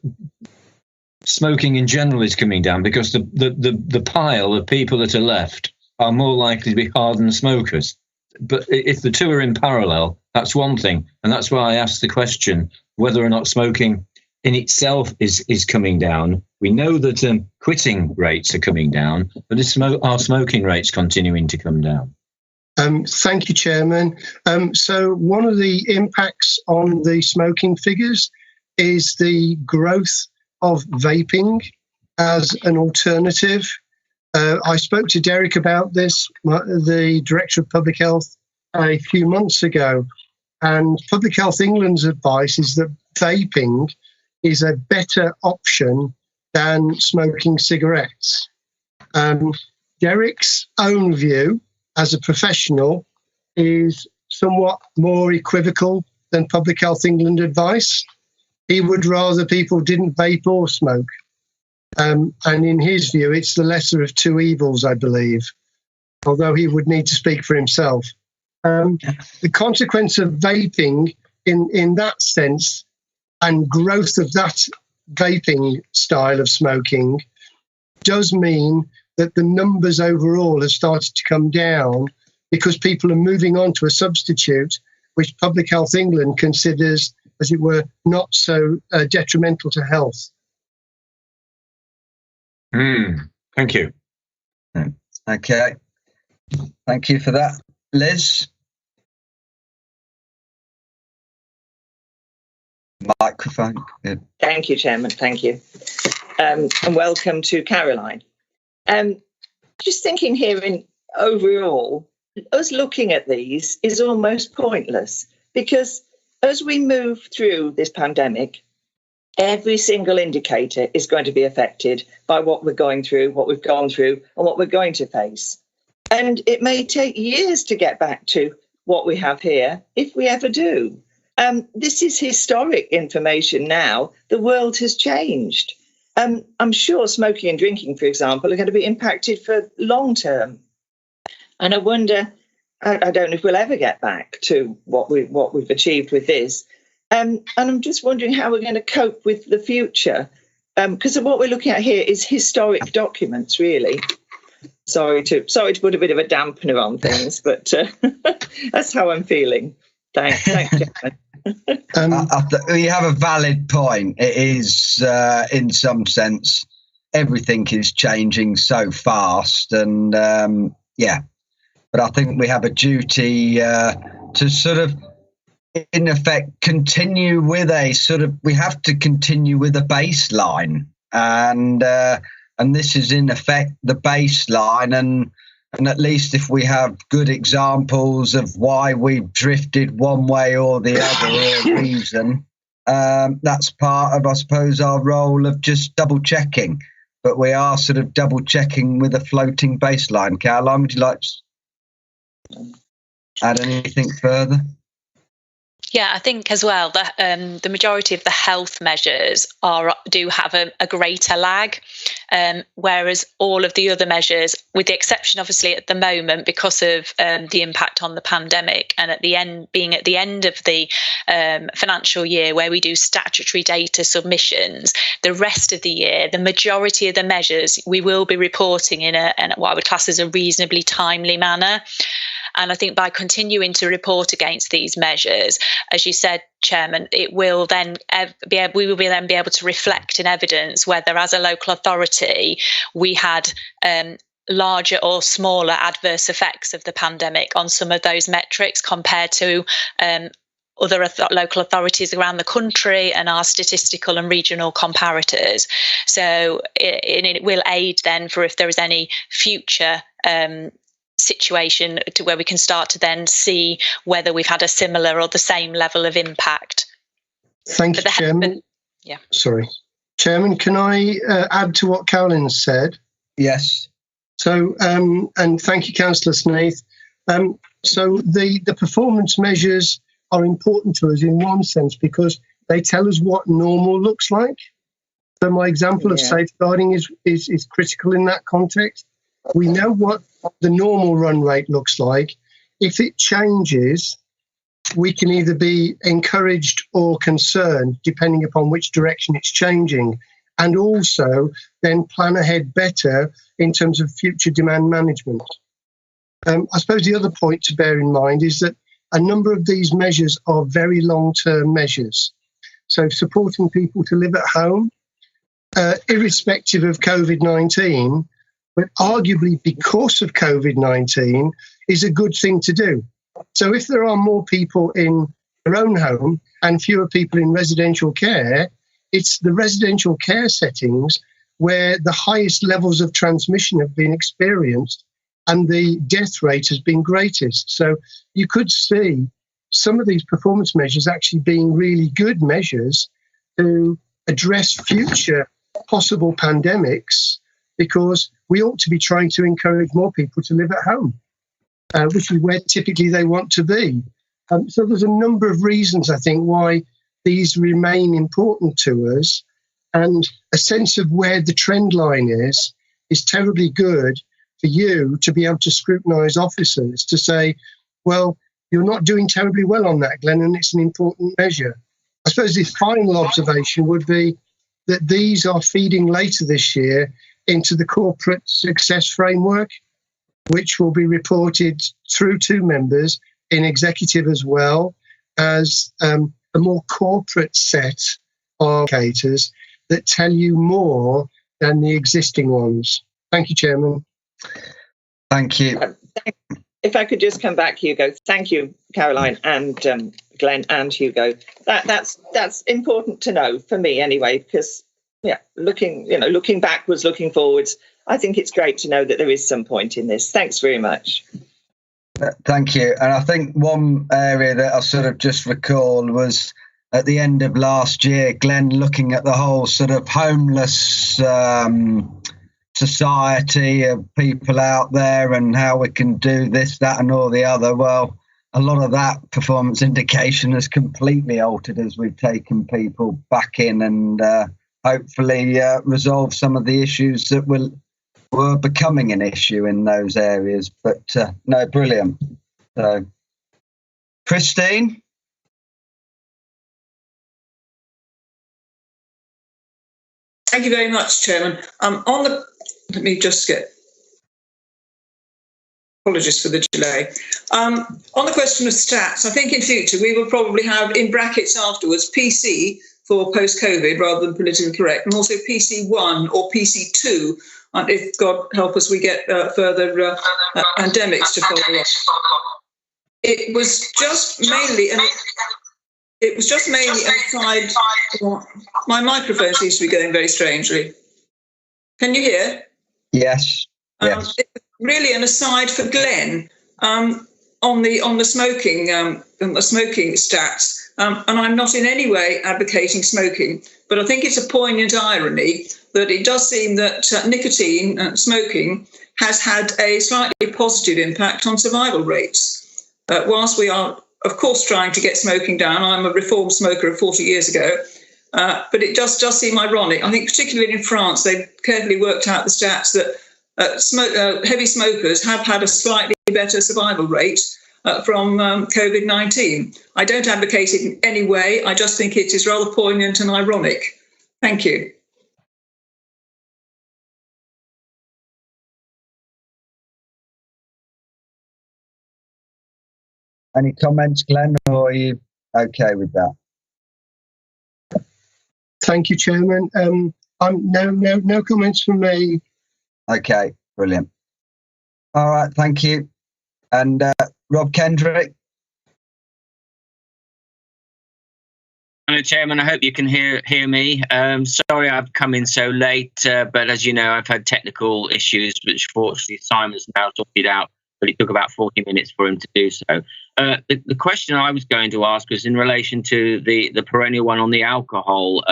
smoking in general is coming down, because the pile of people that are left are more likely to be hardened smokers. But if the two are in parallel, that's one thing. And that's why I asked the question whether or not smoking in itself is coming down. We know that quitting rates are coming down, but are smoking rates continuing to come down? Thank you, Chairman. So one of the impacts on the smoking figures is the growth of vaping as an alternative. I spoke to Derek about this, the Director of Public Health, a few months ago, and Public Health England's advice is that vaping is a better option than smoking cigarettes. Derek's own view as a professional is somewhat more equivocal than Public Health England advice. He would rather people didn't vape or smoke. And in his view, it's the lesser of two evils, I believe, although he would need to speak for himself. The consequence of vaping in that sense and growth of that vaping style of smoking does mean that the numbers overall have started to come down because people are moving on to a substitute which Public Health England considers, as it were, not so detrimental to health. Thank you. Okay. Thank you for that. Liz? microphone. Yeah. Thank you, Chairman. Thank you. And welcome to Caroline. Just thinking here in overall, us looking at these is almost pointless, because as we move through this pandemic, every single indicator is going to be affected by what we're going through, what we've gone through, and what we're going to face. And it may take years to get back to what we have here, if we ever do. This is historic information now. The world has changed. I'm sure smoking and drinking, for example, are going to be impacted for long term. And I wonder, I don't know if we'll ever get back to what we've achieved with this. And I'm just wondering how we're going to cope with the future, because what we're looking at here is historic documents, really. Sorry to put a bit of a dampener on things, but that's how I'm feeling. Thanks, Chairman. You have a valid point. It is, in some sense, everything is changing so fast, and but I think we have a duty to sort of, in effect, continue with we have to continue with a baseline, and this is in effect the baseline, and at least if we have good examples of why we've drifted one way or the other or reason, that's part of, I suppose, our role of just double checking. But we are sort of double checking with a floating baseline. Caroline, would you like to add anything further? Yeah, I think as well that the majority of the health measures do have a greater lag, whereas all of the other measures, with the exception obviously at the moment because of the impact on the pandemic, and at the end of the financial year where we do statutory data submissions, the rest of the year, the majority of the measures we will be reporting in what I would class as a reasonably timely manner. And I think by continuing to report against these measures, as you said, Chairman, it will then we will then be able to reflect in evidence whether, as a local authority, we had larger or smaller adverse effects of the pandemic on some of those metrics compared to other local authorities around the country and our statistical and regional comparators. So it will aid then for if there is any future situation to where we can start to then see whether we've had a similar or the same level of impact. Thank you, Chairman. Yeah. Sorry. Chairman, can I add to what Caroline said? Yes. So, and thank you, Councillor Snaith. So the performance measures are important to us in one sense because they tell us what normal looks like. So my example of safeguarding is critical in that context. We know what the normal run rate looks like. If it changes, we can either be encouraged or concerned, depending upon which direction it's changing, and also then plan ahead better in terms of future demand management. I suppose the other point to bear in mind is that a number of these measures are very long-term measures. So supporting people to live at home, irrespective of COVID-19, but arguably because of COVID-19, is a good thing to do. So if there are more people in their own home and fewer people in residential care, it's the residential care settings where the highest levels of transmission have been experienced and the death rate has been greatest. So you could see some of these performance measures actually being really good measures to address future possible pandemics, because we ought to be trying to encourage more people to live at home, which is where typically they want to be. So there's a number of reasons, I think, why these remain important to us, and a sense of where the trend line is terribly good for you to be able to scrutinise officers to say, well, you're not doing terribly well on that, Glenn, and it's an important measure. I suppose the final observation would be that these are feeding later this year into the corporate success framework, which will be reported through two members in executive as well as a more corporate set of indicators that tell you more than the existing ones. Thank you, Chairman. Thank you. If I could just come back, Hugo. Thank you, Caroline and Glenn and Hugo. That's important to know for me anyway, because looking backwards, looking forwards, I think it's great to know that there is some point in this. Thanks very much. Thank you. And I think one area that I sort of just recalled was at the end of last year, Glenn looking at the whole sort of homeless society of people out there and how we can do this, that and all the other. Well, a lot of that performance indication has completely altered as we've taken people back in and hopefully resolve some of the issues that were becoming an issue in those areas. But no, brilliant. So, Christine? Thank you very much, Chairman. Let me just get. Apologies for the delay. On the question of stats, I think in future we will probably have in brackets afterwards PC for post-COVID rather than politically correct, and also PC1 or PC2. If God help us, we get further pandemics to follow up. It was just mainly an aside. My microphone seems to be going very strangely. Can you hear? Yes. Yes. Really, an aside for Glenn on the smoking stats. And I'm not in any way advocating smoking, but I think it's a poignant irony that it does seem that nicotine smoking has had a slightly positive impact on survival rates. Whilst we are, of course, trying to get smoking down, I'm a reformed smoker of 40 years ago, but it does seem ironic. I think particularly in France, they've carefully worked out the stats that heavy smokers have had a slightly better survival rate from COVID-19. I don't advocate it in any way. I just think it is rather poignant and ironic. Thank you. Any comments, Glenn, or are you okay with that? Thank you, Chairman. No comments from me. Okay, brilliant. All right, thank you. And Rob Kendrick. Hello, Chairman. I hope you can hear me. Sorry I've come in so late, but as you know, I've had technical issues, which fortunately Simon's now sorted out, but it took about 40 minutes for him to do so. The question I was going to ask was in relation to the perennial one on the alcohol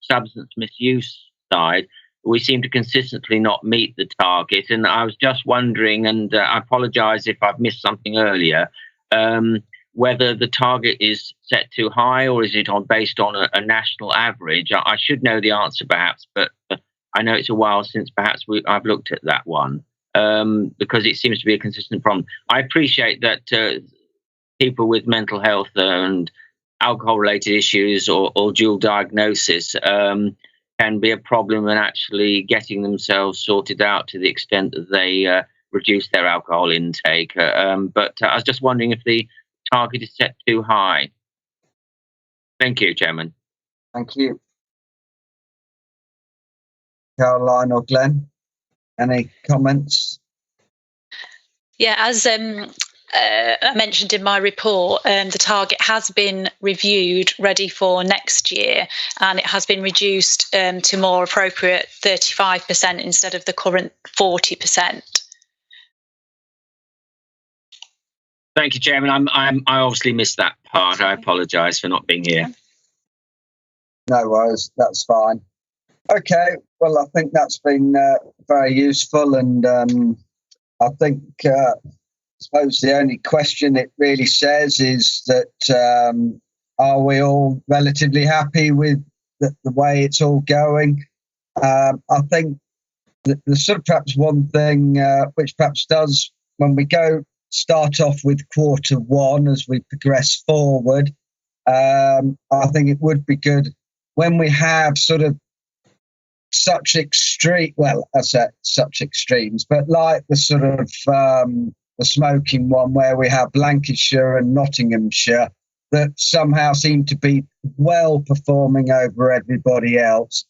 substance misuse side. We seem to consistently not meet the target. And I was just wondering, and I apologise if I've missed something earlier, whether the target is set too high or is it based on a national average? I should know the answer perhaps, but I know it's a while since perhaps I've looked at that one because it seems to be a consistent problem. I appreciate that people with mental health and alcohol-related issues or dual diagnosis can be a problem in actually getting themselves sorted out to the extent that they reduce their alcohol intake. But I was just wondering if the target is set too high. Thank you, Chairman. Thank you. Caroline or Glenn, any comments? Yeah, as I mentioned in my report, the target has been reviewed, ready for next year, and it has been reduced to more appropriate 35% instead of the current 40%. Thank you, Chairman. I obviously missed that part. I apologise for not being here. No worries, that's fine. Okay, well, I think that's been very useful, and I think I suppose the only question it really says is that are we all relatively happy with the way it's all going? I think that there's sort of perhaps one thing which perhaps does, when we start off with Q1 as we progress forward, I think it would be good when we have sort of such extreme, well, I say such extremes, but like the sort of the smoking one where we have Lancashire and Nottinghamshire that somehow seem to be well performing over everybody else.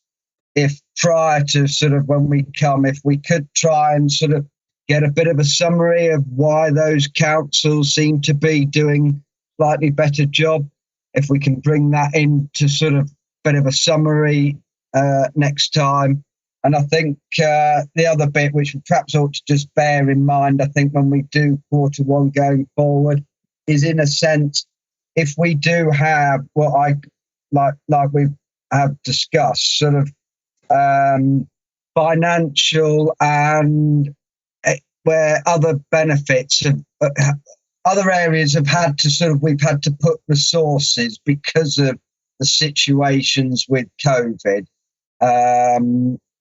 If prior to sort of when we come, if we could try and sort of get a bit of a summary of why those councils seem to be doing slightly better job. If we can bring that into sort of bit of a summary next time. And I think the other bit, which we perhaps ought to just bear in mind, I think when we do Q1 going forward, is in a sense, if we do have what I like we have discussed, sort of financial and where other benefits of other areas have had to sort of, we've had to put resources because of the situations with COVID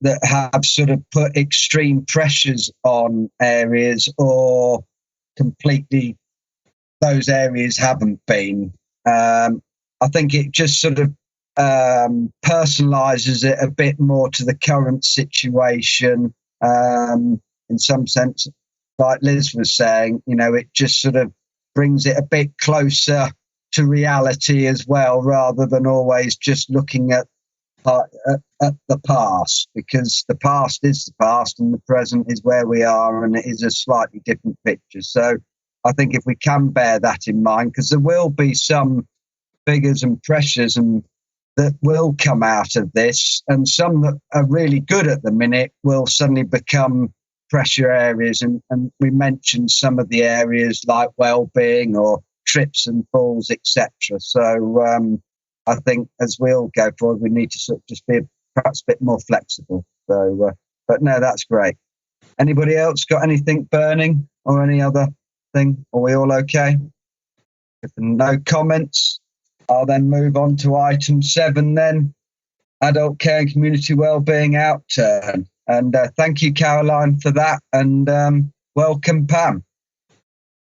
that have sort of put extreme pressures on areas, or completely those areas haven't been. I think it just sort of personalises it a bit more to the current situation. In some sense, like Liz was saying, you know, it just sort of brings it a bit closer to reality as well, rather than always just looking at the past, because the past is the past and the present is where we are, and it is a slightly different picture. So I think if we can bear that in mind, because there will be some figures and pressures and that will come out of this, and some that are really good at the minute will suddenly become pressure areas. And we mentioned some of the areas like well-being or trips and falls, etc. So I think as we all go forward, we need to sort of just be perhaps a bit more flexible. So, but no, that's great. Anybody else got anything burning or any other thing? Are we all okay? If no comments, I'll then move on to item 7 then, adult care and community wellbeing outturn. And thank you, Caroline, for that. And welcome, Pam.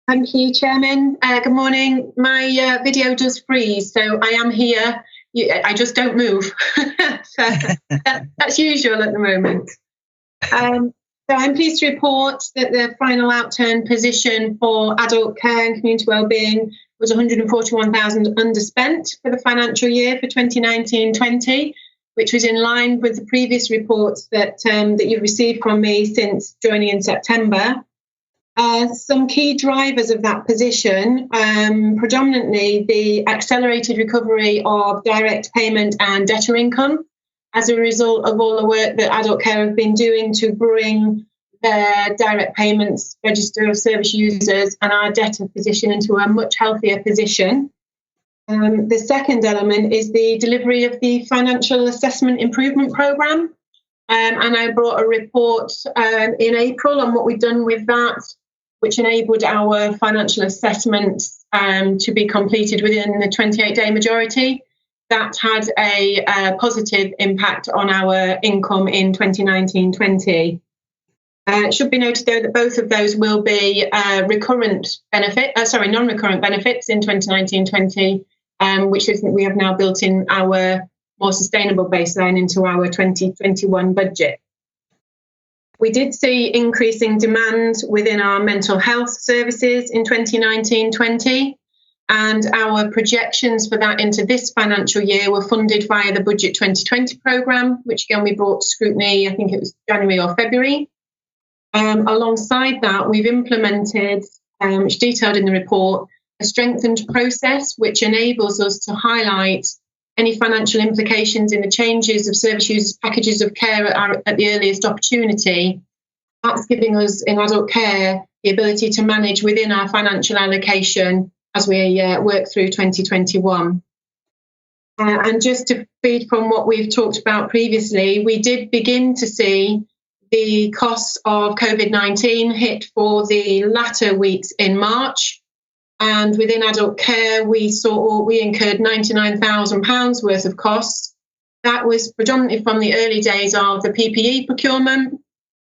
Thank you, Chairman. Good morning. My video does freeze, so I am here. I just don't move. So that's usual at the moment. So I'm pleased to report that the final outturn position for adult care and community wellbeing was 141,000 underspent for the financial year for 2019-20, which was in line with the previous reports that you've received from me since joining in September. Some key drivers of that position, predominantly the accelerated recovery of direct payment and debtor income as a result of all the work that adult care have been doing to bring their direct payments register of service users and our debtor position into a much healthier position. The second element is the delivery of the Financial Assessment Improvement Programme. And I brought a report in April on what we've done with that, which enabled our financial assessments to be completed within the 28-day majority. That had a positive impact on our income in 2019-20. It should be noted, though, that both of those will be non-recurrent benefits in 2019-20, which we have now built in our more sustainable baseline into our 2021 budget. We did see increasing demand within our mental health services in 2019-20, and our projections for that into this financial year were funded via the Budget 2020 programme, which again we brought to scrutiny, I think it was January or February. Alongside that, we've implemented, which detailed in the report, a strengthened process which enables us to highlight any financial implications in the changes of service users' packages of care at the earliest opportunity. That's giving us in adult care the ability to manage within our financial allocation as we work through 2021. And just to feed from what we've talked about previously, we did begin to see the costs of COVID-19 hit for the latter weeks in March. And within adult care, we incurred £99,000 worth of costs. That was predominantly from the early days of the PPE procurement,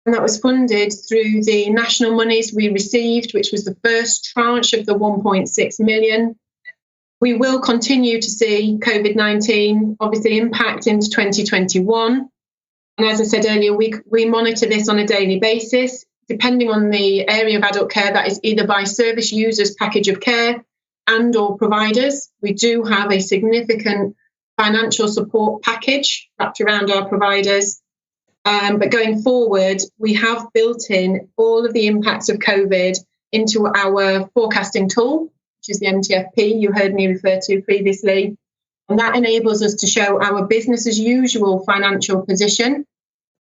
and that was funded through the national monies we received, which was the first tranche of the 1.6 million. We will continue to see COVID-19 obviously impact into 2021. And as I said earlier, we monitor this on a daily basis. Depending on the area of adult care, that is either by service users' package of care and or providers. We do have a significant financial support package wrapped around our providers. But going forward, we have built in all of the impacts of COVID into our forecasting tool. which is the MTFP you heard me refer to previously. And that enables us to show our business as usual financial position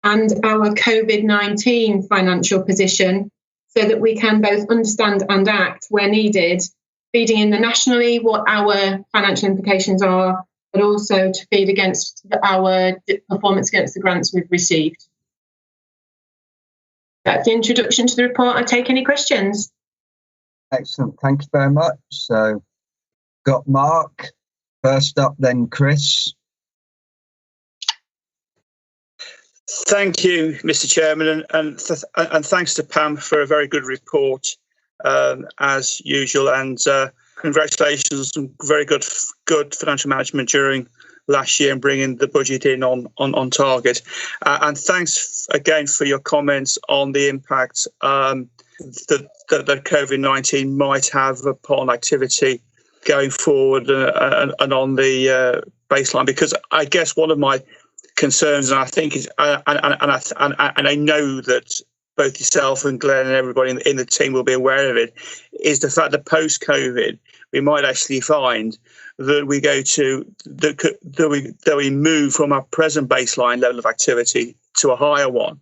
and our COVID-19 financial position so that we can both understand and act where needed, feeding in the nationally what our financial implications are, but also to feed against our performance against the grants we've received. That's the introduction to the report. I'll take any questions. Excellent. Thank you very much. So, got Mark, first up, then Chris. Thank you, Mr. Chairman, and thanks to Pam for a very good report, as usual, and congratulations on very good financial management during last year and bringing the budget in on target. And thanks again for your comments on the impact that COVID-19 might have upon activity going forward and on the baseline, because I guess one of my concerns, and I think is, and I know that both yourself and Glenn and everybody in the team will be aware of it, is the fact that post-COVID we might actually find that we go to that we move from our present baseline level of activity to a higher one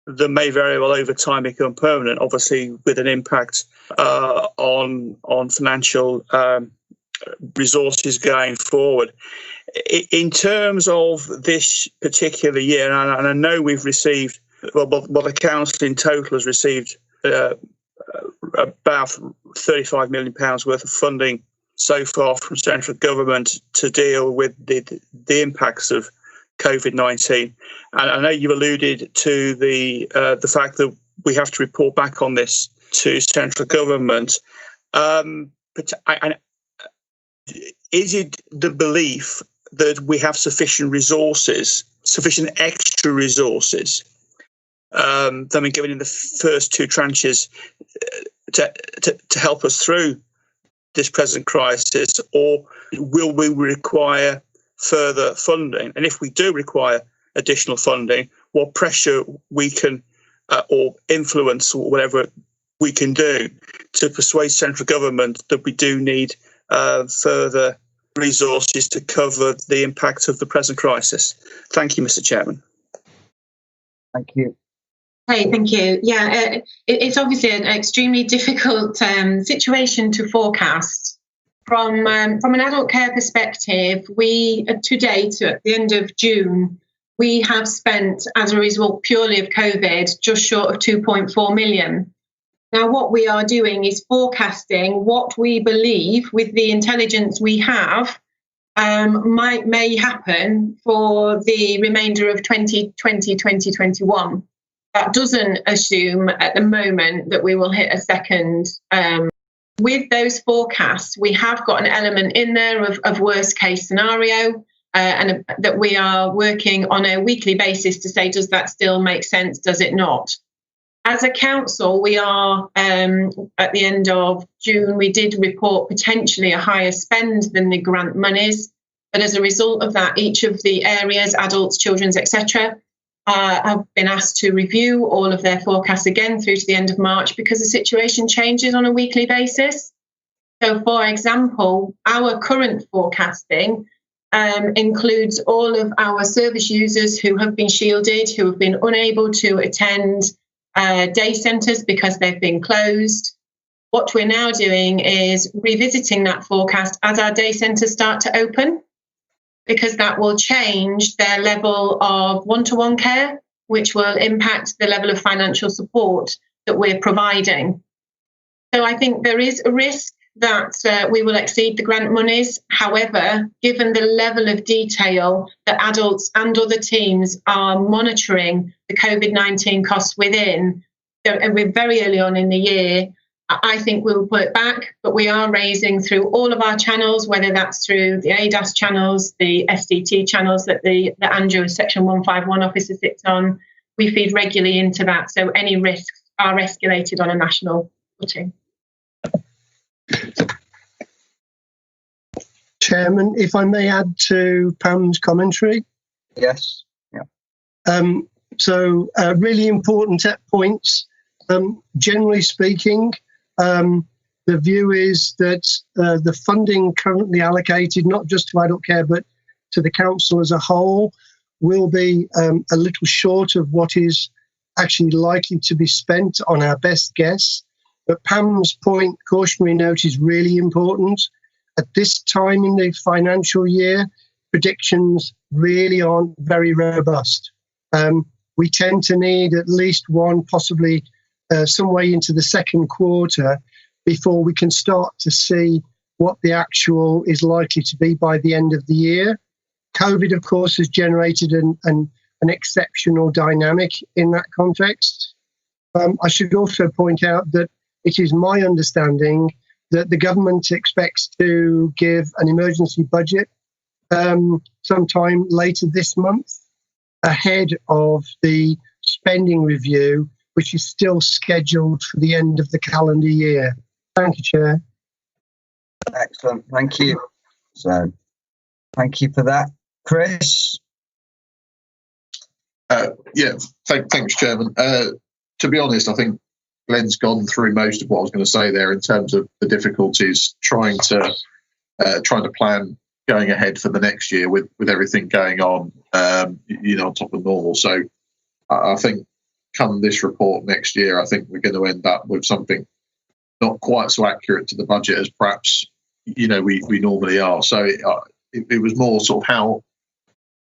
that may very well over time become permanent, obviously with an impact on financial resources going forward. In terms of this particular year, and I know we've received, well, the council in total has received about £35 million worth of funding so far from central government to deal with the impacts of COVID-19. And I know you've alluded to the fact that we have to report back on this to central government. But is it the belief that we have sufficient extra resources than we're given in the first two tranches to help us through this present crisis, or will we require further funding? And if we do require additional funding, what pressure we can or influence or whatever we can do to persuade central government that we do need further resources to cover the impact of the present crisis. Thank you, Mr. Chairman. Thank you. Hey, thank you. Yeah, it's obviously an extremely difficult situation to forecast. From an adult care perspective, we, to date, at the end of June, we have spent, as a result purely of COVID, just short of 2.4 million. Now, what we are doing is forecasting what we believe, with the intelligence we have, may happen for the remainder of 2020, 2021. That doesn't assume at the moment that we will hit a second. With those forecasts, we have got an element in there of worst case scenario, and that we are working on a weekly basis to say, does that still make sense? Does it not? As a council, we are, at the end of June, we did report potentially a higher spend than the grant monies. But as a result of that, each of the areas, adults, children's, etc., have been asked to review all of their forecasts again through to the end of March, because the situation changes on a weekly basis. So, for example, our current forecasting includes all of our service users who have been shielded, who have been unable to attend day centres because they've been closed. What we're now doing is revisiting that forecast as our day centres start to open, because that will change their level of one-to-one care, which will impact the level of financial support that we're providing. So I think there is a risk that we will exceed the grant monies. However, given the level of detail that adults and other teams are monitoring the COVID-19 costs within, and we're very early on in the year, I think we'll put it back, but we are raising through all of our channels, whether that's through the ADAS channels, the SDT channels that the Andrew Section 151 officer sits on. We feed regularly into that, so any risks are escalated on a national footing. Chairman, if I may add to Pam's commentary. Yes. Yeah. Really important points. Generally speaking, the view is that the funding currently allocated, not just to adult care, but to the council as a whole, will be a little short of what is actually likely to be spent on our best guess. But Pam's point, cautionary note, is really important. At this time in the financial year, predictions really aren't very robust. We tend to need at least one, possibly some way into the second quarter, before we can start to see what the actual is likely to be by the end of the year. COVID, of course, has generated an exceptional dynamic in that context. I should also point out that it is my understanding that the government expects to give an emergency budget sometime later this month, ahead of the spending review, which is still scheduled for the end of the calendar year. Thank you, Chair. Excellent. Thank you. So, thank you for that. Chris? Thanks, Chairman. To be honest, I think Glenn's gone through most of what I was going to say there in terms of the difficulties trying to plan going ahead for the next year with everything going on, on top of normal. So I think come this report next year, I think we're going to end up with something not quite so accurate to the budget as perhaps we normally are. So it was more sort of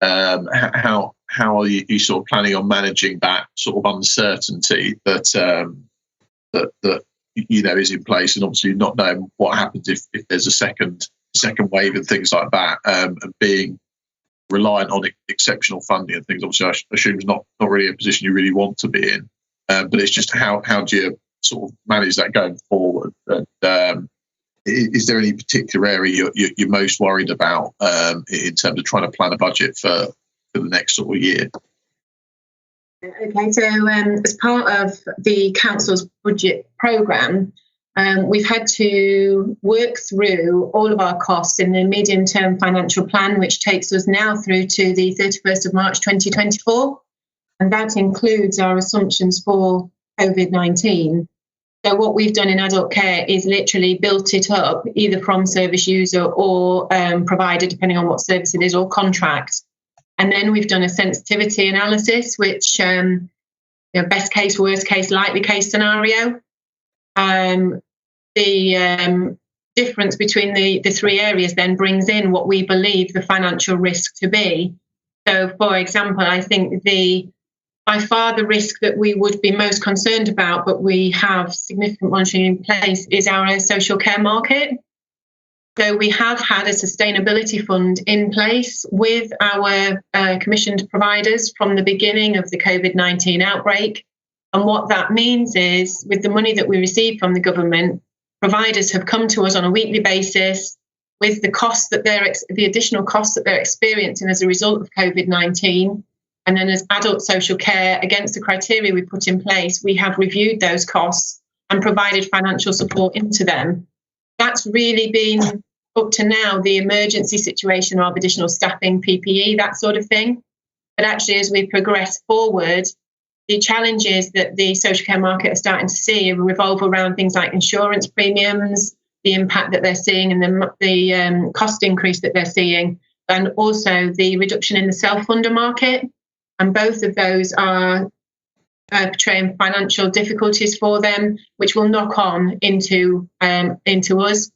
how are you sort of planning on managing that sort of uncertainty that is in place, and obviously not knowing what happens if there's a second wave and things like that, and being reliant on exceptional funding and things. Obviously, I assume is not really a position you really want to be in, but it's just how do you sort of manage that going forward? And, is there any particular area you're most worried about in terms of trying to plan a budget for the next sort of year? Okay, so as part of the council's budget programme, we've had to work through all of our costs in the medium-term financial plan, which takes us now through to the 31st of March 2024, and that includes our assumptions for COVID-19. So what we've done in adult care is literally built it up either from service user or provider, depending on what service it is, or contract. And then we've done a sensitivity analysis, which best case, worst case, likely case scenario. The difference between the three areas then brings in what we believe the financial risk to be. So, for example, I think by far the risk that we would be most concerned about, but we have significant monitoring in place, is our social care market. So we have had a sustainability fund in place with our commissioned providers from the beginning of the COVID-19 outbreak. And what that means is, with the money that we receive from the government, providers have come to us on a weekly basis with the costs that the additional costs that they're experiencing as a result of COVID-19. And then as adult social care, against the criteria we put in place, we have reviewed those costs and provided financial support into them. That's really been, up to now, the emergency situation of additional staffing, PPE, that sort of thing. But actually, as we progress forward, the challenges that the social care market are starting to see revolve around things like insurance premiums, the impact that they're seeing, and the cost increase that they're seeing, and also the reduction in the self-funder market. And both of those are portraying financial difficulties for them, which will knock on into us.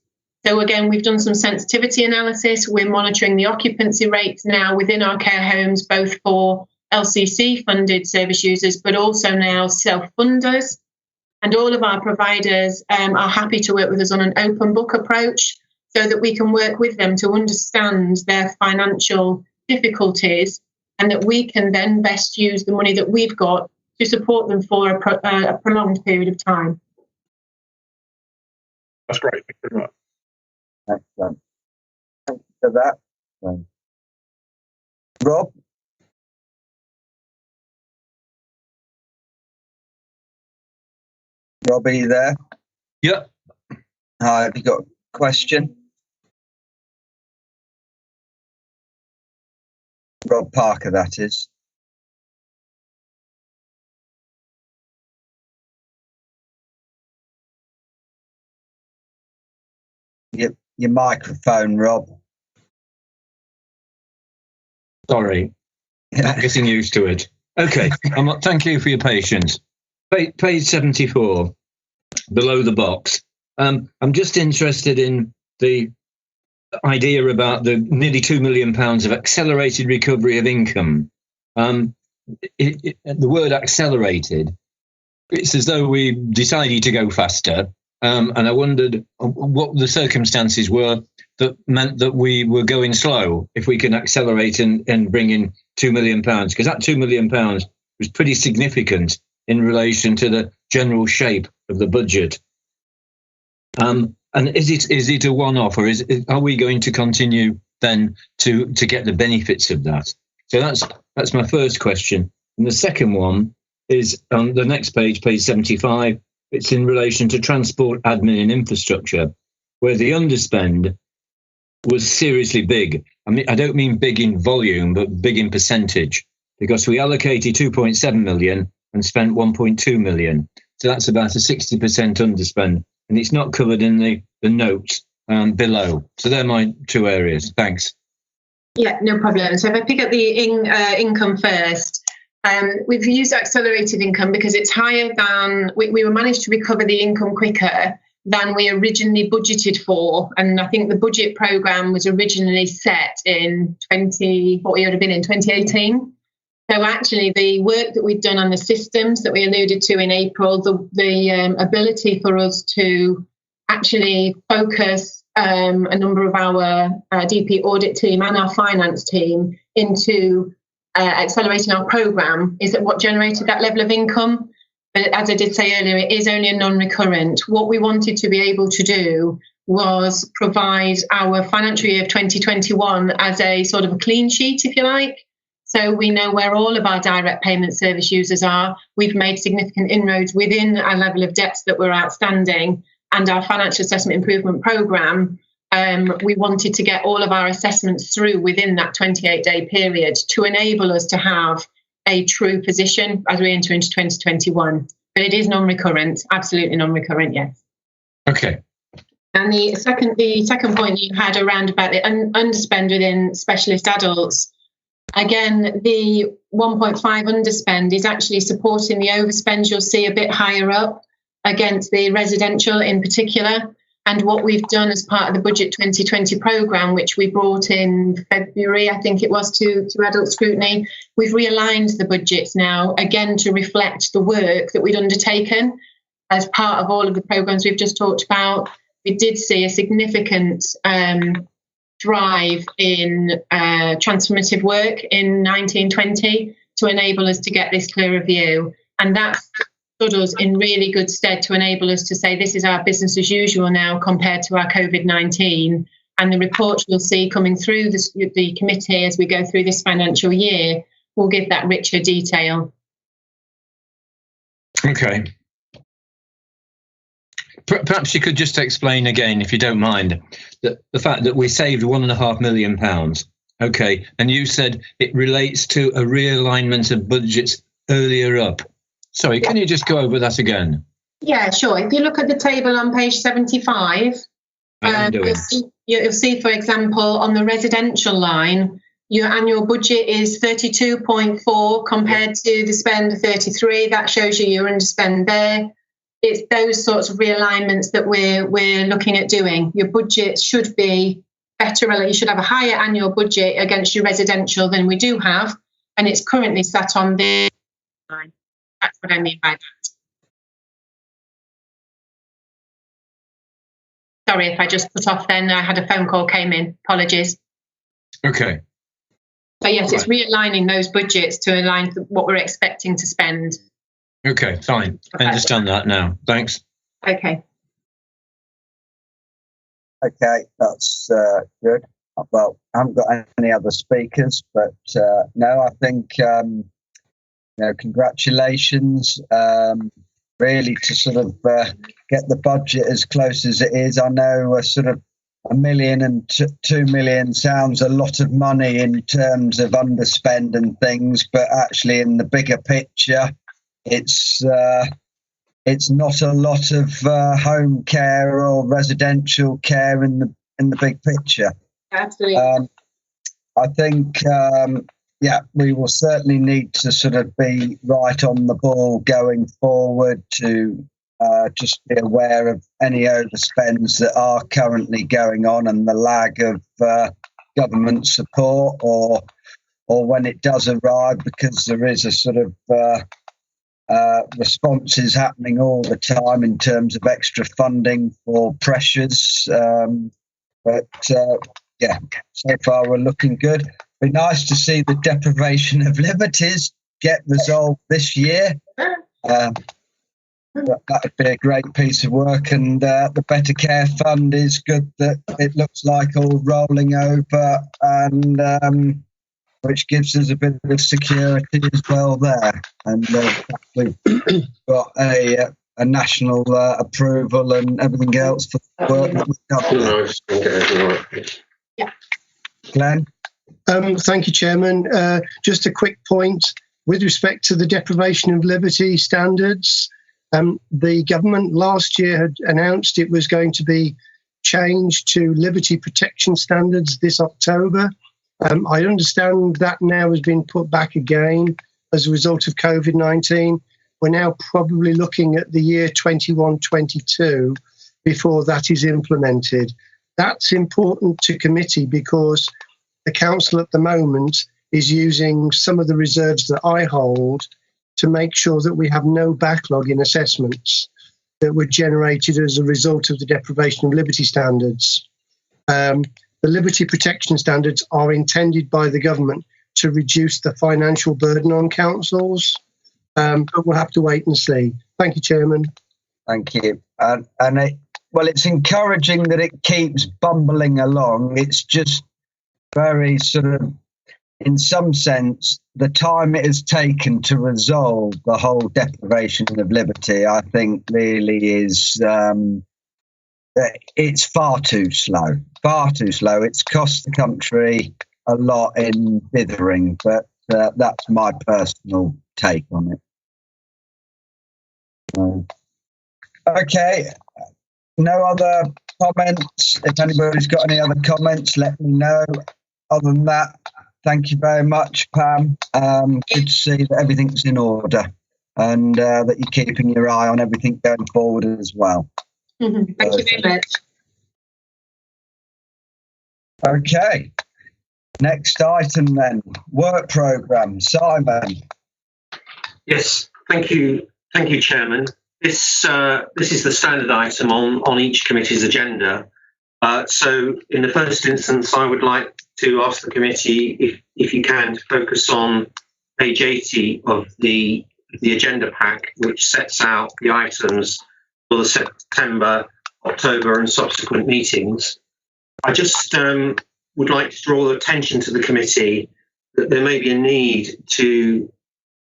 So again, we've done some sensitivity analysis. We're monitoring the occupancy rates now within our care homes, both for LCC-funded service users, but also now self-funders. And all of our providers are happy to work with us on an open book approach so that we can work with them to understand their financial difficulties, and that we can then best use the money that we've got to support them for a prolonged period of time. That's great. Thank you very much. Excellent. Thank you for that. Rob? Rob, are you there? Yep. Hi, have you got a question? Rob Parker, that is. your microphone, Rob. Sorry, not getting used to it. Okay, thank you for your patience. Page 74, below the box. I'm just interested in the idea about the nearly £2 million of accelerated recovery of income. The word accelerated, it's as though we decided to go faster. And I wondered what the circumstances were that meant that we were going slow, if we can accelerate and bring in £2 million, because that £2 million was pretty significant in relation to the general shape of the budget. And is it a one-off, or are we going to continue then to get the benefits of that? So that's my first question. And the second one is on the next page, page 75. It's in relation to transport, admin and infrastructure, where the underspend was seriously big. I mean, I don't mean big in volume, but big in percentage, because we allocated 2.7 million and spent 1.2 million. So that's about a 60% underspend, and it's not covered in the notes below. So they're my two areas. Thanks. Yeah, no problem. So if I pick up the income first, we've used accelerated income because it's higher than we were managed to recover the income quicker than we originally budgeted for. And I think the budget programme was originally set in 2018. So actually the work that we've done on the systems that we alluded to in April, the ability for us to actually focus a number of our DP audit team and our finance team into accelerating our programme is that what generated that level of income. But as I did say earlier, it is only a non-recurrent. What we wanted to be able to do was provide our financial year of 2021 as a sort of a clean sheet, if you like. So we know where all of our direct payment service users are. We've made significant inroads within our level of debts that were outstanding, and our financial assessment improvement programme. We wanted to get all of our assessments through within that 28-day period to enable us to have a true position as we enter into 2021. But it is non-recurrent, absolutely non-recurrent, yes. Okay. And the second point you had around about the underspend within specialist adults, again, the 1.5 underspend is actually supporting the overspend you'll see a bit higher up against the residential in particular. And what we've done as part of the Budget 2020 programme, which we brought in February, I think it was, to adult scrutiny, we've realigned the budgets now, again, to reflect the work that we'd undertaken as part of all of the programmes we've just talked about. We did see a significant drive in transformative work in 1920 to enable us to get this clearer view. And that's stood us in really good stead to enable us to say this is our business as usual now compared to our COVID-19. And the reports you'll see coming through the committee as we go through this financial year will give that richer detail. Okay. Perhaps you could just explain again, if you don't mind, the fact that we saved £1.5 million. Okay, and you said it relates to a realignment of budgets earlier up. Sorry, can you just go over that again? Yeah, sure. If you look at the table on page 75, you'll see, for example, on the residential line, your annual budget is 32.4 compared to the spend of 33. That shows you your underspend there. It's those sorts of realignments that we're looking at doing. Your budget should be better. You should have a higher annual budget against your residential than we do have, and it's currently sat on this line. That's what I mean by that. Sorry if I just put off then. I had a phone call came in. Apologies. Okay. So yes, it's realigning those budgets to align with what we're expecting to spend. Okay, fine. I understand that now. Thanks. Okay. Okay, that's good. Well, I haven't got any other speakers, but no, I think congratulations. Really, to sort of get the budget as close as it is. I know sort of £1 million and 2 million sounds a lot of money in terms of underspend and things, but actually in the bigger picture, it's it's not a lot of home care or residential care in the big picture. Absolutely. I think, we will certainly need to sort of be right on the ball going forward to just be aware of any overspends that are currently going on and the lag of government support or when it does arrive, because there is a sort of responses happening all the time in terms of extra funding for pressures. So far we're looking good. Be nice to see the deprivation of liberties get resolved this year. That would be a great piece of work, and the Better Care Fund is good that it looks like all rolling over, and which gives us a bit of security as well there. And we've got a national approval and everything else for the work that we've done. Yeah. Glenn? Thank you, Chairman. Just a quick point with respect to the deprivation of liberty standards. The government last year had announced it was going to be changed to liberty protection standards this October. I understand that now has been put back again as a result of COVID-19. We're now probably looking at the year 21-22 before that is implemented. That's important to committee because the council at the moment is using some of the reserves that I hold to make sure that we have no backlog in assessments that were generated as a result of the deprivation of liberty standards. The liberty protection standards are intended by the government to reduce the financial burden on councils, but we'll have to wait and see. Thank you, Chairman. Thank you. It's encouraging that it keeps bumbling along. It's just very sort of, in some sense, the time it has taken to resolve the whole deprivation of liberty, I think really is, it's far too slow. It's cost the country a lot in dithering, but that's my personal take on it. Okay, no other comments. If anybody's got any other comments, let me know. Other than that, thank you very much, Pam. Good to see that everything's in order and that you're keeping your eye on everything going forward as well. Thank you very much. Okay, next item then, work programme. Simon. Yes, thank you, Chairman. This is the standard item on each committee's agenda. So in the first instance, I would like to ask the committee, if you can, to focus on page 80 of the agenda pack, which sets out the items for the September, October and subsequent meetings. I just would like to draw attention to the committee that there may be a need to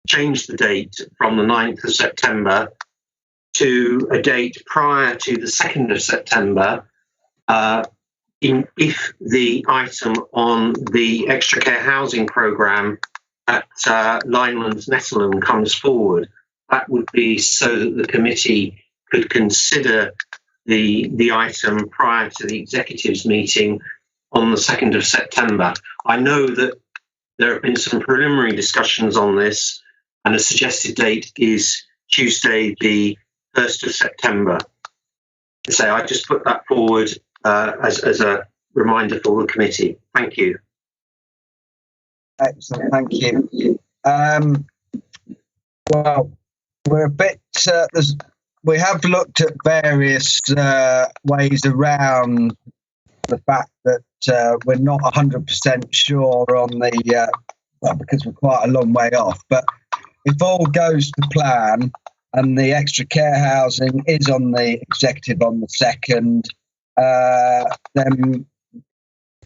change the date from the 9th of September to a date prior to the 2nd of September if the item on the extra care housing programme at Linelands Netherland comes forward. That would be so that the committee could consider the item prior to the executives meeting on the 2nd of September. I know that there have been some preliminary discussions on this, and a suggested date is Tuesday, the 1st of September. So I just put that forward as a reminder for the committee. Thank you. Excellent, thank you. Well, we're a bit. We have looked at various ways around the fact that we're not 100% sure on the because we're quite a long way off. But if all goes to plan and the extra care housing is on the executive on the 2nd, then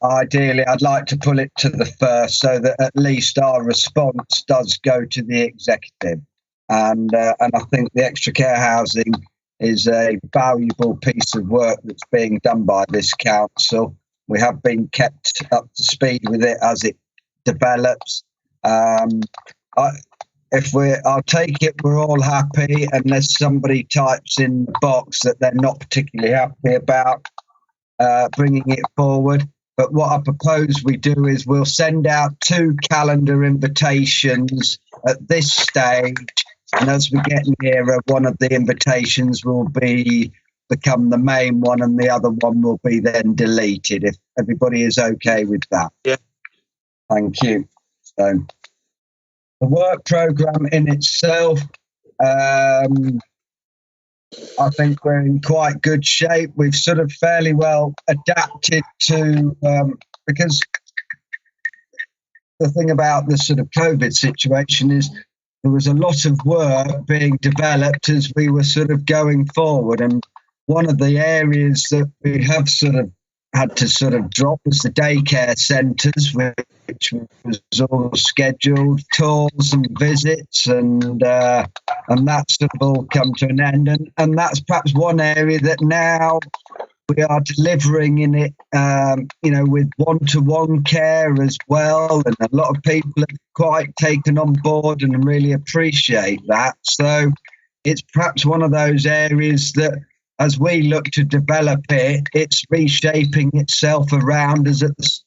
ideally I'd like to pull it to the 1st so that at least our response does go to the executive. And I think the extra care housing is a valuable piece of work that's being done by this council. We have been kept up to speed with it as it develops. I'll take it we're all happy, unless somebody types in the box that they're not particularly happy about bringing it forward. But what I propose we do is we'll send out 2 calendar invitations at this stage, and as we get nearer, one of the invitations will become the main one, and the other one will be then deleted, if everybody is okay with that. Yeah. Thank you. So the work programme in itself, I think we're in quite good shape. We've sort of fairly well adapted to, because the thing about the sort of COVID situation is there was a lot of work being developed as we were sort of going forward. And one of the areas that we have sort of had to sort of drop was the daycare centres, which was all scheduled tours and visits, and that's sort of all come to an end. And that's perhaps one area that now we are delivering in it, with one-to-one care as well. And a lot of people have quite taken on board and really appreciate that. So it's perhaps one of those areas that, as we look to develop it, it's reshaping itself around us at the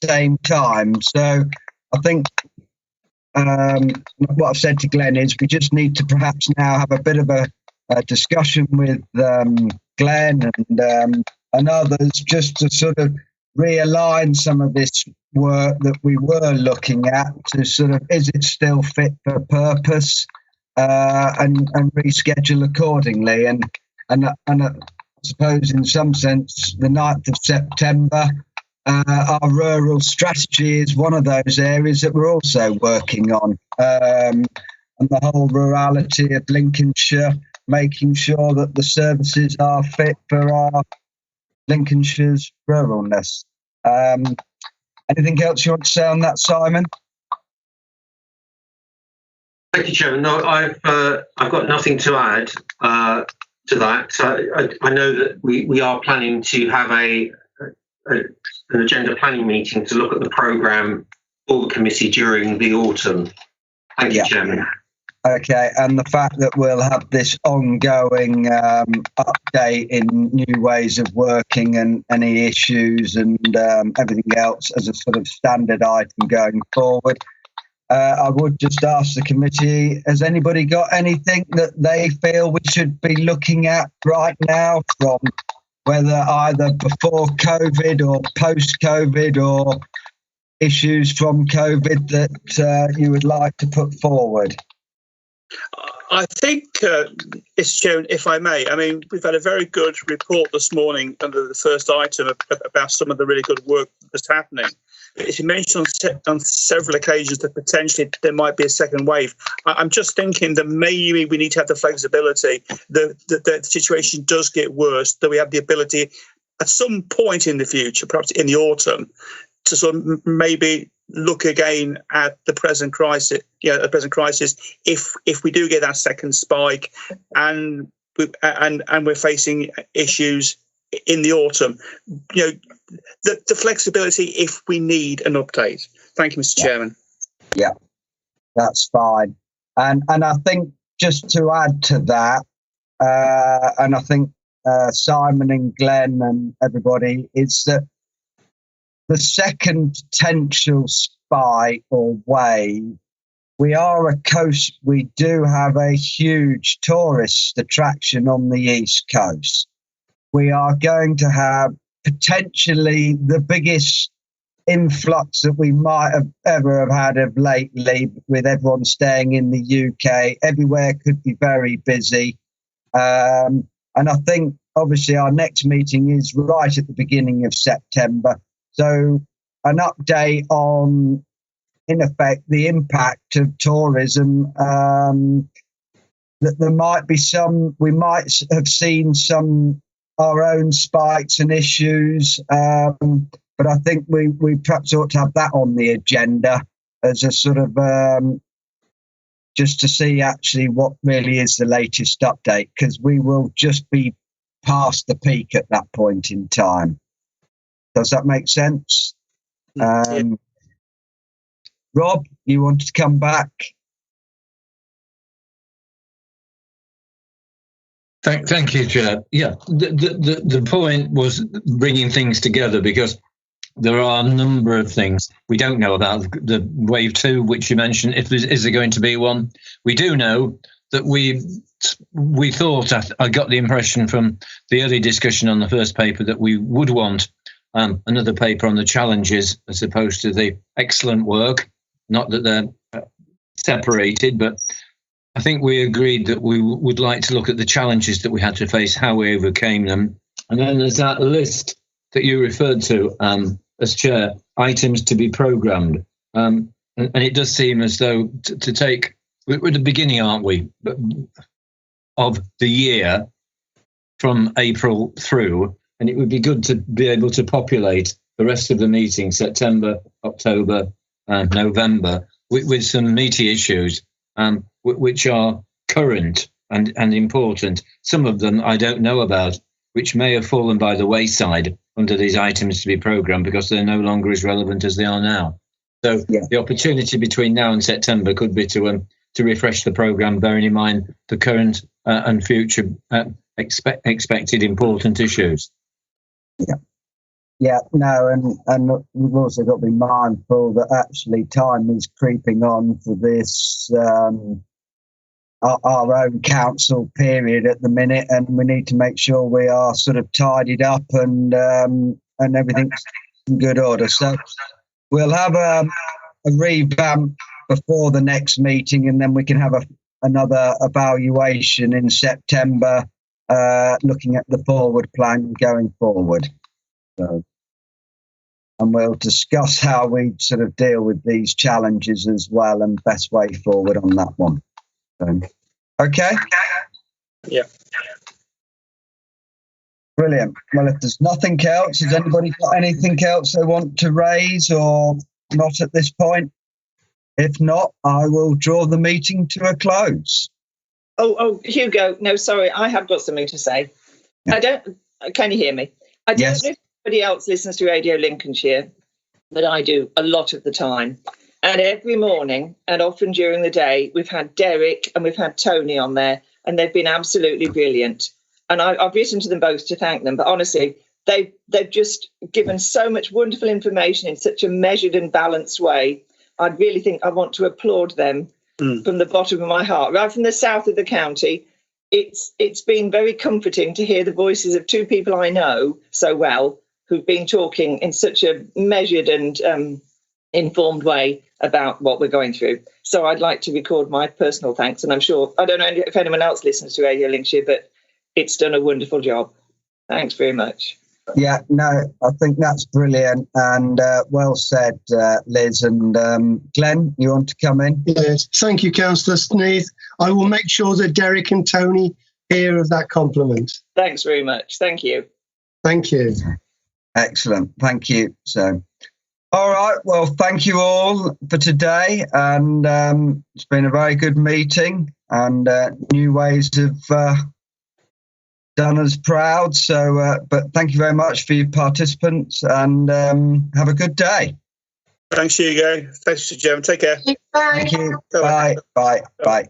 same time. So I think what I've said to Glenn is we just need to perhaps now have a bit of a discussion with Glenn and others, just to sort of realign some of this work that we were looking at to sort of, is it still fit for purpose, and reschedule accordingly. And I suppose in some sense, the 9th of September, our rural strategy is one of those areas that we're also working on. And the whole rurality of Lincolnshire, making sure that the services are fit for our Lincolnshire's ruralness. Anything else you want to say on that, Simon? Thank you, Chairman. No, I've got nothing to add to that. I know that we are planning to have an agenda planning meeting to look at the programme for the committee during the autumn. Thank you, Chairman. Okay, and the fact that we'll have this ongoing update in new ways of working and any issues and everything else as a sort of standard item going forward. I would just ask the committee, has anybody got anything that they feel we should be looking at right now, from whether either before COVID or post-COVID, or issues from COVID that you would like to put forward? I think, Mr. Chairman, if I may, we've had a very good report this morning under the first item about some of the really good work that's happening. As you mentioned on several occasions that potentially there might be a second wave, I'm just thinking that maybe we need to have the flexibility that the situation does get worse, that we have the ability at some point in the future, perhaps in the autumn, to sort of maybe look again at the present crisis. If we do get that second spike and we're facing issues in the autumn, the flexibility if we need an update. Thank you, Mr. Chairman. Yeah, that's fine. And I think just to add to that, and I think Simon and Glenn and everybody, is that the second potential spike or wave, we do have a huge tourist attraction on the East Coast. We are going to have potentially the biggest influx that we might have ever have had of lately, with everyone staying in the UK. Everywhere could be very busy. And I think obviously our next meeting is right at the beginning of September. So an update on, in effect, the impact of tourism, that there might be we might have seen some our own spikes and issues, but I think we perhaps ought to have that on the agenda as a sort of just to see actually what really is the latest update, because we will just be past the peak at that point in time. Does that make sense? Rob, you wanted to come back? Thank you, Chair. Yeah, the point was bringing things together, because there are a number of things we don't know about the wave 2, which you mentioned. Is there going to be one? We do know that we thought, I got the impression from the early discussion on the first paper, that we would want another paper on the challenges as opposed to the excellent work. Not that they're separated, but I think we agreed that we would like to look at the challenges that we had to face, how we overcame them. And then there's that list that you referred to as Chair, items to be programmed. And it does seem as though to take, we're at the beginning, aren't we, of the year from April through, and it would be good to be able to populate the rest of the meeting, September, October, and November, with some meaty issues, which are current and important. Some of them I don't know about, which may have fallen by the wayside under these items to be programmed because they're no longer as relevant as they are now. So the opportunity between now and September could be to refresh the programme, bearing in mind the current and future expected important issues. Yeah, no, and we've also got to be mindful that actually time is creeping on for this our own council period at the minute, and we need to make sure we are sort of tidied up and everything's in good order. So we'll have a revamp before the next meeting, and then we can have another evaluation in September, looking at the forward plan going forward. So, and we'll discuss how we sort of deal with these challenges as well, and best way forward on that one. So, okay. Yeah. Brilliant. Well, if there's nothing else, has anybody got anything else they want to raise, or not at this point? If not, I will draw the meeting to a close. Oh, Hugo, no, sorry, I have got something to say. Yeah. Can you hear me? I don't know if anybody else listens to Radio Lincolnshire, but I do a lot of the time. And every morning, and often during the day, we've had Derek and we've had Tony on there, and they've been absolutely brilliant. And I've written to them both to thank them, but honestly, they've just given so much wonderful information in such a measured and balanced way. I really think I want to applaud them from the bottom of my heart. Right from the south of the county, it's been very comforting to hear the voices of two people I know so well who've been talking in such a measured and informed way about what we're going through. So I'd like to record my personal thanks, and I'm sure, I don't know if anyone else listens to Radio Lincolnshire, but it's done a wonderful job. Thanks very much. Yeah, no, I think that's brilliant, and well said, Liz. And Glenn, you want to come in? Yes, thank you, Councillor Sneath. I will make sure that Derek and Tony hear of that compliment. Thanks very much. Thank you. Thank you. Excellent. Thank you. So, all right. Well, thank you all for today, and it's been a very good meeting, and new ways of done us proud. So, but thank you very much for your participants, and have a good day. Thanks, Hugo. Thanks, Mr. Chairman. Take care. Bye. Thank you. Bye. Bye. Bye.